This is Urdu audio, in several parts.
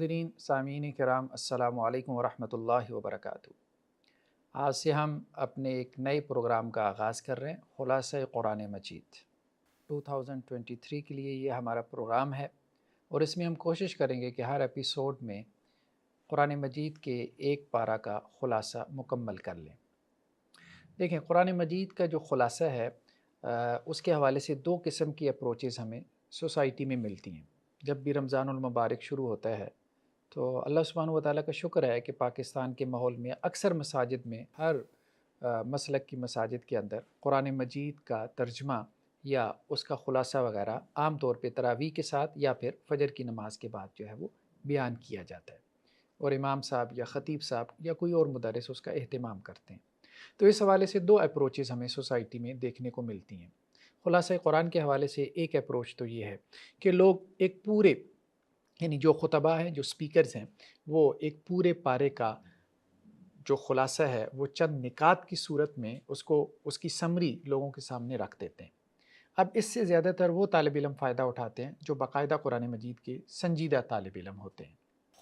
ناظرین سامعین کرام السلام علیکم ورحمۃ اللہ وبرکاتہ۔ آج سے ہم اپنے ایک نئے پروگرام کا آغاز کر رہے ہیں، خلاصہ قرآن مجید 2023 کے لیے یہ ہمارا پروگرام ہے، اور اس میں ہم کوشش کریں گے کہ ہر ایپیسوڈ میں قرآن مجید کے ایک پارہ کا خلاصہ مکمل کر لیں۔ دیکھیں، قرآن مجید کا جو خلاصہ ہے اس کے حوالے سے دو قسم کی اپروچز ہمیں سوسائٹی میں ملتی ہیں۔ جب بھی رمضان المبارک شروع ہوتا ہے تو اللہ سبحانہ و تعالیٰ کا شکر ہے کہ پاکستان کے ماحول میں اکثر مساجد میں، ہر مسلک کی مساجد کے اندر قرآن مجید کا ترجمہ یا اس کا خلاصہ وغیرہ عام طور پہ تراویح کے ساتھ یا پھر فجر کی نماز کے بعد جو ہے وہ بیان کیا جاتا ہے، اور امام صاحب یا خطیب صاحب یا کوئی اور مدرس اس کا اہتمام کرتے ہیں۔ تو اس حوالے سے دو اپروچز ہمیں سوسائٹی میں دیکھنے کو ملتی ہیں۔ خلاصہ قرآن کے حوالے سے ایک اپروچ تو یہ ہے کہ لوگ ایک پورے، یعنی جو خطبہ ہیں، جو سپیکرز ہیں، وہ ایک پورے پارے کا جو خلاصہ ہے وہ چند نکات کی صورت میں اس کی سمری لوگوں کے سامنے رکھ دیتے ہیں۔ اب اس سے زیادہ تر وہ طالب علم فائدہ اٹھاتے ہیں جو باقاعدہ قرآن مجید کے سنجیدہ طالب علم ہوتے ہیں۔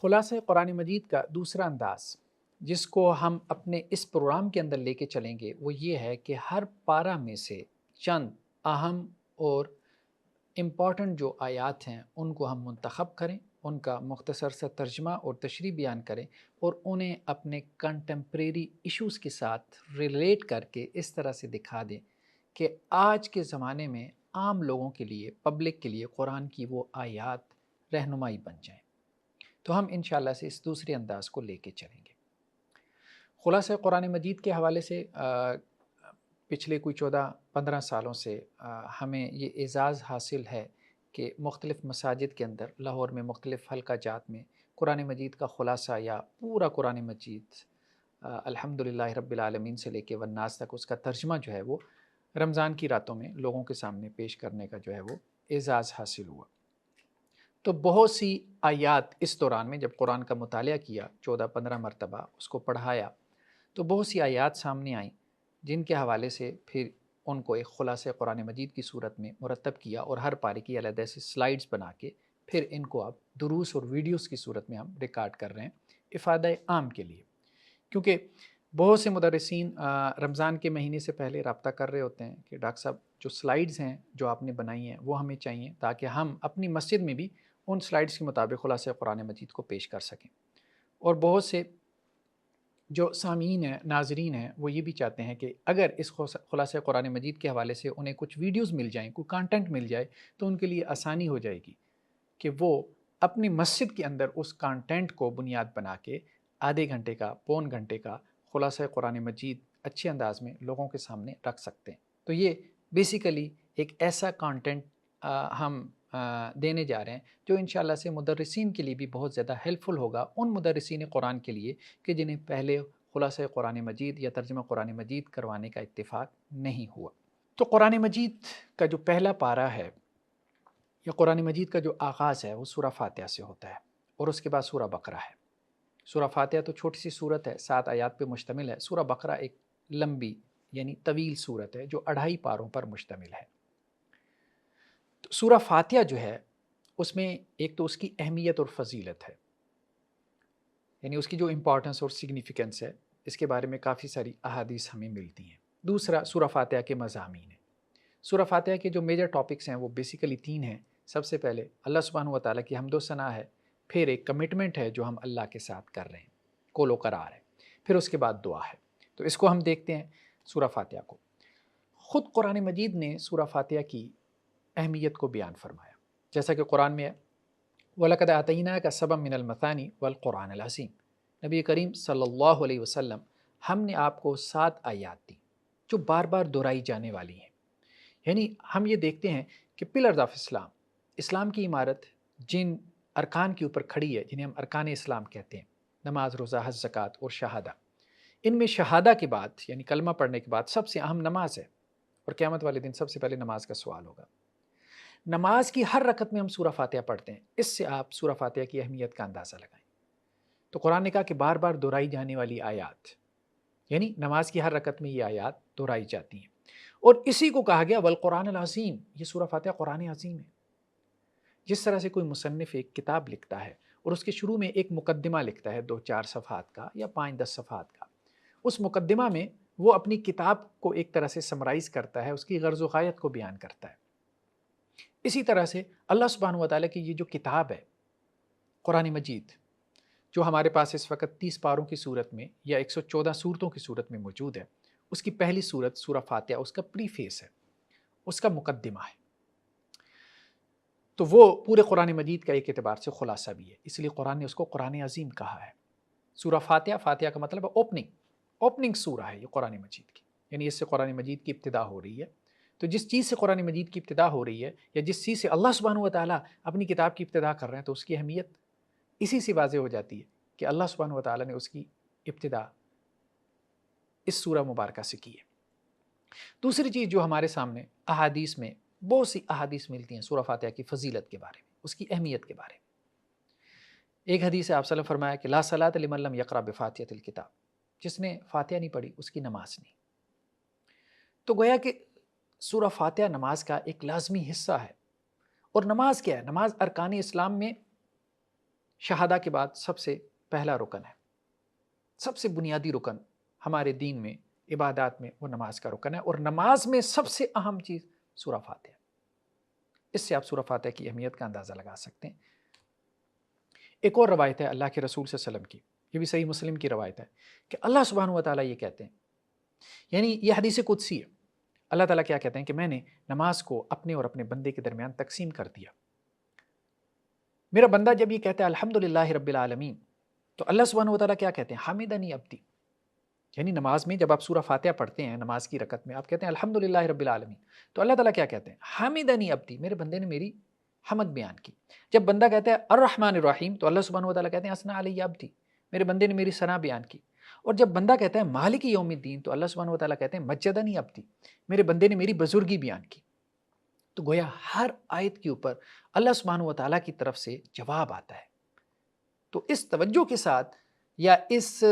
خلاصہ قرآن مجید کا دوسرا انداز جس کو ہم اپنے اس پروگرام کے اندر لے کے چلیں گے وہ یہ ہے کہ ہر پارہ میں سے چند اہم اور امپورٹنٹ جو آیات ہیں ان کو ہم منتخب کریں، ان کا مختصر سا ترجمہ اور تشریح بیان کریں، اور انہیں اپنے کنٹمپریری ایشوز کے ساتھ ریلیٹ کر کے اس طرح سے دکھا دیں کہ آج کے زمانے میں عام لوگوں کے لیے، پبلک کے لیے قرآن کی وہ آیات رہنمائی بن جائیں۔ تو ہم انشاءاللہ سے اس دوسرے انداز کو لے کے چلیں گے۔ خلاصہ قرآن مجید کے حوالے سے پچھلے کوئی 14-15 سالوں سے ہمیں یہ اعزاز حاصل ہے کہ مختلف مساجد کے اندر لاہور میں مختلف حلقہ جات میں قرآن مجید کا خلاصہ یا پورا قرآن مجید الحمدللہ رب العالمین سے لے کے والناس تک اس کا ترجمہ جو ہے وہ رمضان کی راتوں میں لوگوں کے سامنے پیش کرنے کا جو ہے وہ اعزاز حاصل ہوا۔ تو بہت سی آیات اس دوران میں جب قرآن کا مطالعہ کیا 14-15 مرتبہ اس کو پڑھایا تو بہت سی آیات سامنے آئیں جن کے حوالے سے پھر ان کو ایک خلاصہ قرآن مجید کی صورت میں مرتب کیا، اور ہر پارے کی علیحدہ سے سلائیڈز بنا کے پھر ان کو اب دروس اور ویڈیوز کی صورت میں ہم ریکارڈ کر رہے ہیں افادہ عام کے لیے، کیونکہ بہت سے مدرسین رمضان کے مہینے سے پہلے رابطہ کر رہے ہوتے ہیں کہ ڈاکٹر صاحب جو سلائیڈز ہیں جو آپ نے بنائی ہیں وہ ہمیں چاہیے تاکہ ہم اپنی مسجد میں بھی ان سلائیڈز کے مطابق خلاصہ قرآن مجید کو پیش کر سکیں۔ اور بہت سے جو سامعین ہیں، ناظرین ہیں، وہ یہ بھی چاہتے ہیں کہ اگر اس خلاصہ قرآن مجید کے حوالے سے انہیں کچھ ویڈیوز مل جائیں، کوئی کانٹینٹ مل جائے تو ان کے لیے آسانی ہو جائے گی کہ وہ اپنی مسجد کے اندر اس کانٹینٹ کو بنیاد بنا کے آدھے گھنٹے کا، پون گھنٹے کا خلاصہ قرآن مجید اچھے انداز میں لوگوں کے سامنے رکھ سکتے ہیں۔ تو یہ بیسیکلی ایک ایسا کانٹینٹ ہم دینے جا رہے ہیں جو انشاءاللہ سے مدرسین کے لیے بھی بہت زیادہ ہیلپفل ہوگا، ان مدرسین قرآن کے لیے کہ جنہیں پہلے خلاصہ قرآن مجید یا ترجمہ قرآن مجید کروانے کا اتفاق نہیں ہوا۔ تو قرآن مجید کا جو پہلا پارہ ہے یا قرآن مجید کا جو آغاز ہے وہ سورہ فاتحہ سے ہوتا ہے، اور اس کے بعد سورہ بقرہ ہے۔ سورہ فاتحہ تو چھوٹی سی صورت ہے، 7 آیات پہ مشتمل ہے۔ سورہ بقرہ ایک لمبی یعنی طویل صورت ہے جو 2.5 پاروں پر مشتمل ہے۔ تو سورہ فاتحہ جو ہے اس میں ایک تو اس کی اہمیت اور فضیلت ہے، یعنی اس کی جو امپورٹنس اور سگنیفیکنس ہے اس کے بارے میں کافی ساری احادیث ہمیں ملتی ہیں۔ دوسرا سورہ فاتحہ کے مضامین ہیں۔ سورہ فاتحہ کے جو میجر ٹاپکس ہیں وہ بیسیکلی 3 ہیں۔ سب سے پہلے اللہ سبحانہ و تعالیٰ کی حمد و ثنا ہے، پھر ایک کمٹمنٹ ہے جو ہم اللہ کے ساتھ کر رہے ہیں، قول و قرار ہے، پھر اس کے بعد دعا ہے۔ تو اس کو ہم دیکھتے ہیں سورہ فاتحہ کو۔ خود قرآن مجید نے سورہ فاتحہ کی اہمیت کو بیان فرمایا، جیسا کہ قرآن میں ہے وَلَقَدْ آتَيْنَاكَ سَبْعًا مِّنَ الْمَثَانِي وَالْقُرْآنِ الْعَظِيمِ۔ نبی کریم صلی اللہ علیہ وسلم ہم نے آپ کو 7 آیات دی جو بار بار دہرائی جانے والی ہیں۔ یعنی ہم یہ دیکھتے ہیں کہ پلرز آف اسلام، اسلام کی عمارت جن ارکان کے اوپر کھڑی ہے جنہیں ہم ارکان اسلام کہتے ہیں، نماز، روزہ، حج، زکوٰۃ اور شہادہ، ان میں شہادہ کے بعد یعنی کلمہ پڑھنے کے بعد سب سے اہم نماز ہے، اور قیامت والے دن سب سے پہلے نماز کا سوال ہوگا۔ نماز کی ہر رکعت میں ہم سورہ فاتحہ پڑھتے ہیں، اس سے آپ سورہ فاتحہ کی اہمیت کا اندازہ لگائیں۔ تو قرآن نے کہا کہ بار بار دہرائی جانے والی آیات، یعنی نماز کی ہر رکعت میں یہ آیات دہرائی جاتی ہیں، اور اسی کو کہا گیا والقرآن العظیم، یہ سورہ فاتحہ قرآن عظیم ہے۔ جس طرح سے کوئی مصنف ایک کتاب لکھتا ہے اور اس کے شروع میں ایک مقدمہ لکھتا ہے 2-4 صفحات کا یا 5-10 صفحات کا. اس مقدمہ میں وہ اپنی کتاب کو ایک طرح سے سمرائز کرتا ہے، اس کی غرض و غایت کو بیان کرتا ہے. اسی طرح سے اللہ سبحانہ و تعالیٰ کی یہ جو کتاب ہے قرآن مجید، جو ہمارے پاس اس وقت 30 پاروں کی صورت میں یا 114 صورتوں کی صورت میں موجود ہے، اس کی پہلی صورت سورہ فاتحہ اس کا پری فیس ہے، اس کا مقدمہ ہے. تو وہ پورے قرآن مجید کا ایک اعتبار سے خلاصہ بھی ہے، اس لیے قرآن نے اس کو قرآن عظیم کہا ہے. سورہ فاتحہ، فاتحہ کا مطلب ہے اوپننگ سورہ ہے یہ قرآن مجید کی، یعنی اس سے قرآن مجید کی ابتدا ہو رہی ہے. تو جس چیز سے قرآن مجید کی ابتدا ہو رہی ہے یا جس چیز سے اللہ سبحانہ و تعالیٰ اپنی کتاب کی ابتدا کر رہے ہیں، تو اس کی اہمیت اسی سے واضح ہو جاتی ہے کہ اللہ سبحانہ و تعالیٰ نے اس کی ابتدا اس سورہ مبارکہ سے کی ہے. دوسری چیز جو ہمارے سامنے احادیث میں بہت سی احادیث ملتی ہیں سورہ فاتحہ کی فضیلت کے بارے میں، اس کی اہمیت کے بارے میں. ایک حدیث ہے آپ صلی اللہ علیہ وسلم فرمایا کہ لا صلاۃ لمن لم یقرأ بفاتحۃ الکتاب، جس نے فاتحہ نہیں پڑھی اس کی نماز نہیں. تو گویا کہ سورہ فاتحہ نماز کا ایک لازمی حصہ ہے. اور نماز کیا ہے؟ نماز ارکان اسلام میں شہادہ کے بعد سب سے پہلا رکن ہے، سب سے بنیادی رکن ہمارے دین میں، عبادات میں وہ نماز کا رکن ہے. اور نماز میں سب سے اہم چیز سورہ فاتحہ. اس سے آپ سورہ فاتحہ کی اہمیت کا اندازہ لگا سکتے ہیں. ایک اور روایت ہے اللہ کے رسول صلی اللہ علیہ وسلم کی، یہ بھی صحیح مسلم کی روایت ہے کہ اللہ سبحانہ و تعالیٰ یہ کہتے ہیں، یعنی یہ حدیث قدسی ہے. اللہ تعالیٰ کیا کہتے ہیں کہ میں نے نماز کو اپنے اور اپنے بندے کے درمیان تقسیم کر دیا. میرا بندہ جب یہ کہتا ہے الحمدللہ رب العالمین، تو اللہ سبحانہ و تعالیٰ کیا کہتے ہیں؟ حمدنی عبدی. یعنی نماز میں جب آپ سورہ فاتحہ پڑھتے ہیں نماز کی رکعت میں، آپ کہتے ہیں الحمدللہ رب العالمین، تو اللہ تعالیٰ کیا کہتے ہیں؟ حمدنی عبدی، میرے بندے نے میری حمد بیان کی. جب بندہ کہتا ہے الرحمن الرحیم، تو اللہ سبحانہ و تعالیٰ کہتے ہیں اثنا علی عبدی، میرے بندے نے میری ثنا بیان کی. اور جب بندہ کہتا ہے مالک یوم الدین، تو اللہ سبحانہ و تعالیٰ کہتے ہیں مجدنی عبدی، میرے بندے نے میری بزرگی بیان کی. تو گویا ہر آیت کے اوپر اللہ سبحانہ و تعالیٰ کی طرف سے جواب آتا ہے. تو اس توجہ کے ساتھ یا اس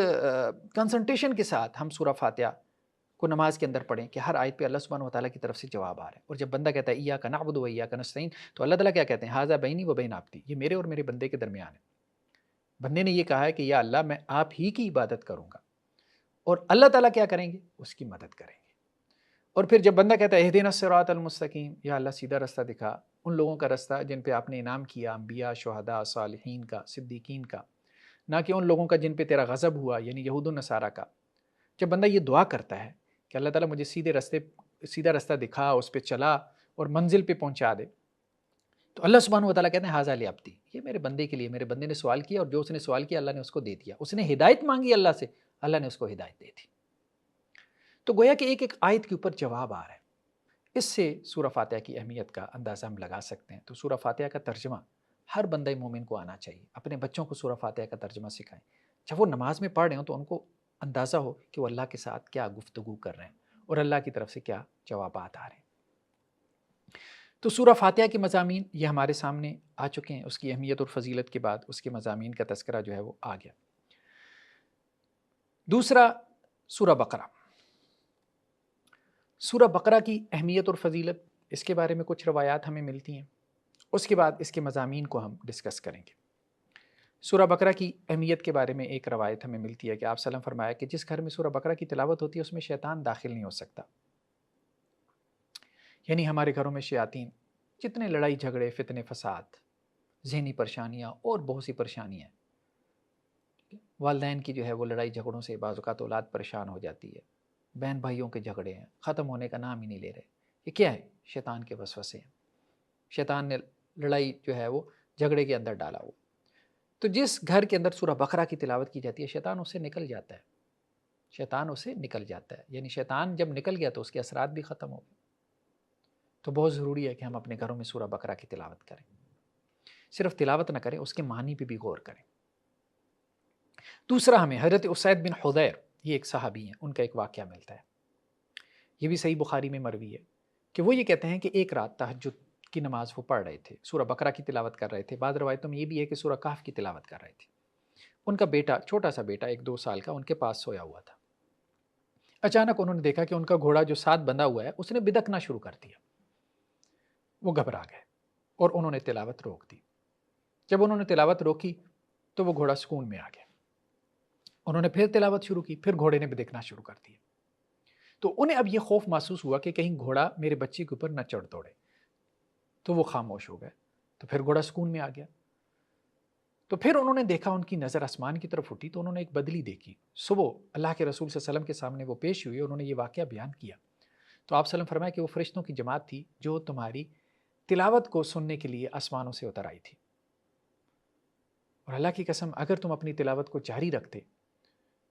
کنسنٹریشن کے ساتھ ہم سورہ فاتحہ کو نماز کے اندر پڑھیں کہ ہر آیت پہ اللہ سبحانہ و تعالیٰ کی طرف سے جواب آ رہا ہے. اور جب بندہ کہتا ہے ایاک نعبد و ایاک نستعین، تو اللہ تعالیٰ کیا کہتے ہیں؟ ھذا بینی و بین عبدی، یہ میرے اور میرے بندے کے درمیان ہے. بندے نے یہ کہا ہے کہ یا اللہ میں آپ ہی کی عبادت کروں گا، اور اللہ تعالیٰ کیا کریں گے؟ اس کی مدد کریں گے. اور پھر جب بندہ کہتا ہے اہدنا الصراط المستقیم، یا اللہ سیدھا رستہ دکھا، ان لوگوں کا رستہ جن پہ آپ نے انعام کیا، انبیاء، شہداء، صالحین کا، صدیقین کا، نہ کہ ان لوگوں کا جن پہ تیرا غضب ہوا، یعنی یہود و نصارہ کا. جب بندہ یہ دعا کرتا ہے کہ اللہ تعالیٰ مجھے سیدھا رستہ دکھا، اس پہ چلا اور منزل پہ پہنچا دے، تو اللہ سبحانہ و تعالیٰ کہتے ہیں ھذا لعبدی، یہ میرے بندے کے لیے، میرے بندے نے سوال کیا اور جو اس نے سوال کیا اللہ نے اس کو دے دیا. اس نے ہدایت مانگی اللہ سے، اللہ نے اس کو ہدایت دے دی. تو گویا کہ ایک ایک آیت کے اوپر جواب آ رہا ہے. اس سے سورہ فاتحہ کی اہمیت کا اندازہ ہم لگا سکتے ہیں. تو سورہ فاتحہ کا ترجمہ ہر بندہ مومن کو آنا چاہیے. اپنے بچوں کو سورہ فاتحہ کا ترجمہ سکھائیں. جب وہ نماز میں پڑھ رہے ہوں تو ان کو اندازہ ہو کہ وہ اللہ کے ساتھ کیا گفتگو کر رہے ہیں اور اللہ کی طرف سے کیا جوابات آ رہے ہیں. تو سورہ فاتحہ کے مضامین یہ ہمارے سامنے آ چکے ہیں. اس کی اہمیت اور فضیلت کے بعد اس کے مضامین کا تذکرہ جو ہے وہ آ گیا. دوسرا سورہ بقرہ. سورہ بقرہ کی اہمیت اور فضیلت، اس کے بارے میں کچھ روایات ہمیں ملتی ہیں. اس کے بعد اس کے مضامین کو ہم ڈسکس کریں گے. سورہ بقرہ کی اہمیت کے بارے میں ایک روایت ہمیں ملتی ہے کہ آپ صلی اللہ علیہ وسلم فرمایا کہ جس گھر میں سورہ بقرہ کی تلاوت ہوتی ہے اس میں شیطان داخل نہیں ہو سکتا. یعنی ہمارے گھروں میں شیاطین جتنے لڑائی جھگڑے، فتنے، فساد، ذہنی پریشانیاں اور بہت سی پریشانیاں، والدین کی جو ہے وہ لڑائی جھگڑوں سے بعض اوقات اولاد پریشان ہو جاتی ہے، بہن بھائیوں کے جھگڑے ہیں، ختم ہونے کا نام ہی نہیں لے رہے. یہ کیا ہے؟ شیطان کے وسوسے ہیں. شیطان نے لڑائی جو ہے وہ جھگڑے کے اندر ڈالا ہوا. تو جس گھر کے اندر سورہ بقرہ کی تلاوت کی جاتی ہے شیطان اس سے نکل جاتا ہے. شیطان اس سے نکل جاتا ہے، یعنی شیطان جب نکل گیا تو اس کے اثرات بھی ختم ہو گئے. تو بہت ضروری ہے کہ ہم اپنے گھروں میں سورہ بقرہ کی تلاوت کریں. صرف تلاوت نہ کریں، اس کے معنی پہ بھی غور کریں. دوسرا ہمیں حضرت اسید بن حضیر، یہ ایک صحابی ہیں، ان کا ایک واقعہ ملتا ہے. یہ بھی صحیح بخاری میں مروی ہے کہ وہ یہ کہتے ہیں کہ ایک رات تہجد کی نماز وہ پڑھ رہے تھے، سورہ بقرہ کی تلاوت کر رہے تھے. بعض روایتوں میں یہ بھی ہے کہ سورہ کہف کی تلاوت کر رہے تھے. ان کا بیٹا، چھوٹا سا بیٹا 1-2 سال کا، ان کے پاس سویا ہوا تھا. اچانک انہوں نے دیکھا کہ ان کا گھوڑا جو ساتھ بندھا ہوا ہے اس نے بدکنا شروع کر دیا. وہ گھبرا گئے اور انہوں نے تلاوت روک دی. جب انہوں نے تلاوت روکی تو وہ گھوڑا سکون میں آ گیا. انہوں نے پھر تلاوت شروع کی, پھر گھوڑے نے بھی دیکھنا شروع کر دیا. تو انہیں اب یہ خوف محسوس ہوا کہ کہیں گھوڑا میرے بچے کے اوپر نہ چڑھ دوڑے. تو وہ خاموش ہو گئے. تو پھر گھوڑا سکون میں آ گیا. تو پھر انہوں نے دیکھا, ان کی نظر آسمان کی طرف اٹھی تو انہوں نے ایک بدلی دیکھی. صبح اللہ کے رسول صلی اللہ علیہ وسلم کے سامنے وہ پیش ہوئی, انہوں نے یہ واقعہ بیان کیا. تو آپ صلی اللہ علیہ وسلم فرمایا کہ وہ فرشتوں کی جماعت تھی جو تمہاری تلاوت کو سننے کے لیے آسمانوں سے اتر آئی تھی. اور اللہ کی قسم اگر تم اپنی تلاوت کو جاری رکھتے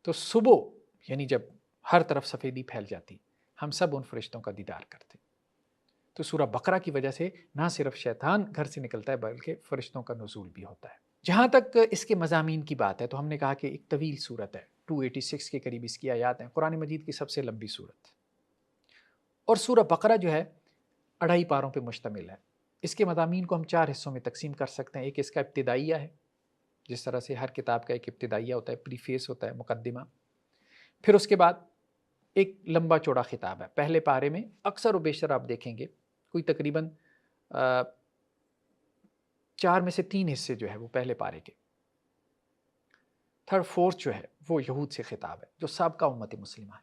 تو صبح یعنی جب ہر طرف سفیدی پھیل جاتی ہم سب ان فرشتوں کا دیدار کرتے. تو سورہ بقرہ کی وجہ سے نہ صرف شیطان گھر سے نکلتا ہے بلکہ فرشتوں کا نزول بھی ہوتا ہے. جہاں تک اس کے مضامین کی بات ہے تو ہم نے کہا کہ ایک طویل صورت ہے, 286 کے قریب اس کی آیات ہیں, قرآن مجید کی سب سے لمبی صورت. اور سورہ بقرہ جو ہے 2.5 پاروں پہ مشتمل ہے. اس کے مضامین کو ہم 4 حصوں میں تقسیم کر سکتے ہیں. ایک اس کا ابتدائیہ ہے, جس طرح سے ہر کتاب کا ایک ابتدائیہ ہوتا ہے, پریفیس ہوتا ہے, مقدمہ. پھر اس کے بعد ایک لمبا چوڑا خطاب ہے. پہلے پارے میں اکثر و بیشتر آپ دیکھیں گے کوئی تقریباً 4 میں سے 3 حصے جو ہے وہ پہلے پارے کے. 3rd 4th جو ہے وہ یہود سے خطاب ہے جو سابقہ امت مسلمہ ہے.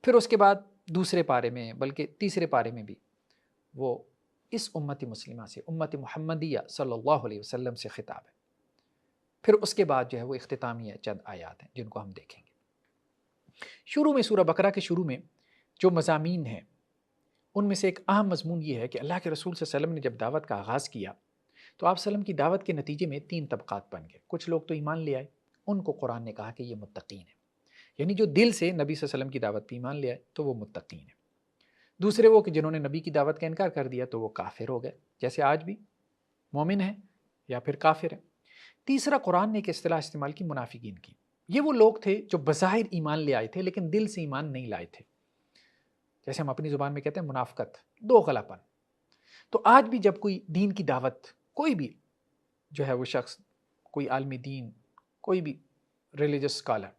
پھر اس کے بعد دوسرے پارے میں بلکہ تیسرے پارے میں بھی وہ اس امت مسلمہ سے, امت محمدیہ صلی اللہ علیہ وسلم سے خطاب ہے. پھر اس کے بعد جو ہے وہ اختتامیہ چند آیات ہیں جن کو ہم دیکھیں گے. شروع میں سورہ بقرہ کے شروع میں جو مضامین ہیں ان میں سے ایک اہم مضمون یہ ہے کہ اللہ کے رسول صلی اللہ علیہ وسلم نے جب دعوت کا آغاز کیا تو آپ صلی اللہ علیہ وسلم کی دعوت کے نتیجے میں 3 طبقات بن گئے. کچھ لوگ تو ایمان لے آئے, ان کو قرآن نے کہا کہ یہ متقین ہیں, یعنی جو دل سے نبی صلی اللہ علیہ وسلم کی دعوت پہ ایمان لے آئے تو وہ متقین ہیں. دوسرے وہ کہ جنہوں نے نبی کی دعوت کا انکار کر دیا تو وہ کافر ہو گئے, جیسے آج بھی مومن ہیں یا پھر کافر ہیں. تیسرا قرآن نے ایک اصطلاح استعمال کی منافقین کی. یہ وہ لوگ تھے جو بظاہر ایمان لے آئے تھے لیکن دل سے ایمان نہیں لائے تھے, جیسے ہم اپنی زبان میں کہتے ہیں منافقت, دوغلا پن. تو آج بھی جب کوئی دین کی دعوت, کوئی بھی جو ہے وہ شخص, کوئی عالمی دین, کوئی بھی ریلیجس اسکالر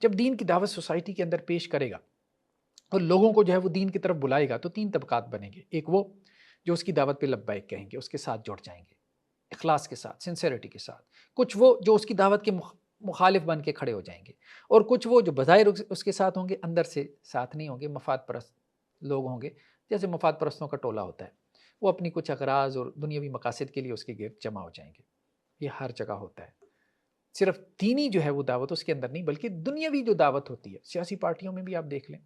جب دین کی دعوت سوسائٹی کے اندر پیش کرے گا اور لوگوں کو جو ہے وہ دین کی طرف بلائے گا تو 3 طبقات بنیں گے. ایک وہ جو اس کی دعوت پہ لبیک کہیں گے, اس کے ساتھ جڑ جائیں گے اخلاص کے ساتھ, سنسیریٹی کے ساتھ. کچھ وہ جو اس کی دعوت کے مخالف بن کے کھڑے ہو جائیں گے, اور کچھ وہ جو بظاہر اس کے ساتھ ہوں گے اندر سے ساتھ نہیں ہوں گے, مفاد پرست لوگ ہوں گے. جیسے مفاد پرستوں کا ٹولہ ہوتا ہے, وہ اپنی کچھ اغراض اور دنیاوی مقاصد کے لیے اس کے گرد جمع ہو جائیں گے. یہ ہر جگہ ہوتا ہے. صرف دینی جو ہے وہ دعوت اس کے اندر نہیں بلکہ دنیاوی جو دعوت ہوتی ہے, سیاسی پارٹیوں میں بھی آپ دیکھ لیں,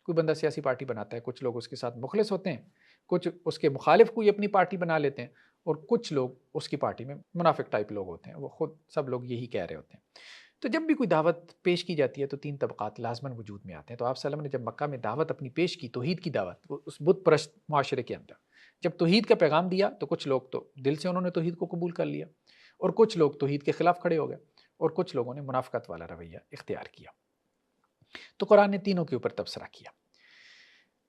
کوئی بندہ سیاسی پارٹی بناتا ہے, کچھ لوگ اس کے ساتھ مخلص ہوتے ہیں, کچھ اس کے مخالف کوئی اپنی پارٹی بنا لیتے ہیں, اور کچھ لوگ اس کی پارٹی میں منافق ٹائپ لوگ ہوتے ہیں, وہ خود سب لوگ یہی کہہ رہے ہوتے ہیں. تو جب بھی کوئی دعوت پیش کی جاتی ہے تو 3 طبقات لازماً وجود میں آتے ہیں. تو آپ صلی اللہ علیہ وسلم نے جب مکہ میں دعوت اپنی پیش کی, توحید کی دعوت, اس بت پرست معاشرے کے اندر جب توحید کا پیغام دیا تو کچھ لوگ تو دل سے انہوں نے توحید کو قبول کر لیا, اور کچھ لوگ توحید کے خلاف کھڑے ہو گئے, اور کچھ لوگوں نے منافقت والا رویہ اختیار کیا. تو قرآن نے تینوں کے اوپر تبصرہ کیا.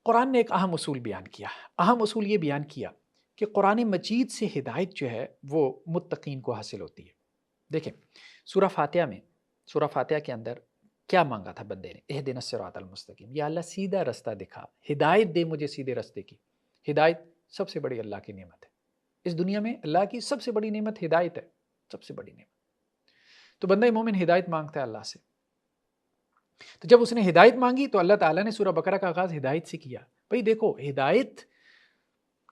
قرآن نے ایک اہم اصول بیان کیا. اہم اصول یہ بیان کیا کہ قرآن مجید سے ہدایت جو ہے وہ متقین کو حاصل ہوتی ہے. دیکھیں سورہ فاتحہ کے اندر کیا مانگا تھا بندے نے, اہدنا الصراط المستقیم, یا اللہ سیدھا رستہ دکھا, ہدایت دے مجھے سیدھے رستے کی. ہدایت سب سے بڑی اللہ کی نعمت ہے. اس دنیا میں اللہ کی سب سے بڑی نعمت ہدایت ہے, سب سے بڑی نعمت. تو بندہ مومن ہدایت مانگتا ہے اللہ سے. تو جب اس نے ہدایت مانگی تو اللہ تعالیٰ نے سورہ بقرہ کا آغاز ہدایت سے کیا. بھئی دیکھو, ہدایت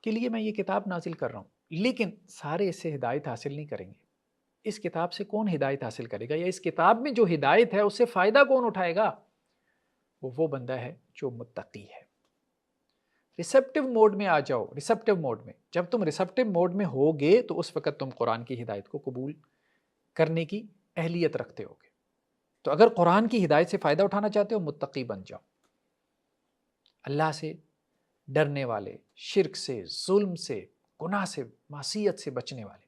کے لیے میں یہ کتاب نازل کر رہا ہوں, لیکن سارے اس سے ہدایت حاصل نہیں کریں گے. اس کتاب سے کون ہدایت حاصل کرے گا, یا اس کتاب میں جو ہدایت ہے اس سے فائدہ کون اٹھائے گا؟ وہ بندہ ہے جو متقی ہے. ریسیپٹیو موڈ میں آ جاؤ. ریسیپٹیو موڈ میں, جب تم ریسیپٹیو موڈ میں ہوگے تو اس وقت تم قرآن کی ہدایت کو قبول کرنے کی اہلیت رکھتے ہوگے. تو اگر قرآن کی ہدایت سے فائدہ اٹھانا چاہتے ہو, متقی بن جاؤ. اللہ سے ڈرنے والے, شرک سے, ظلم سے, گناہ سے, معصیت سے بچنے والے.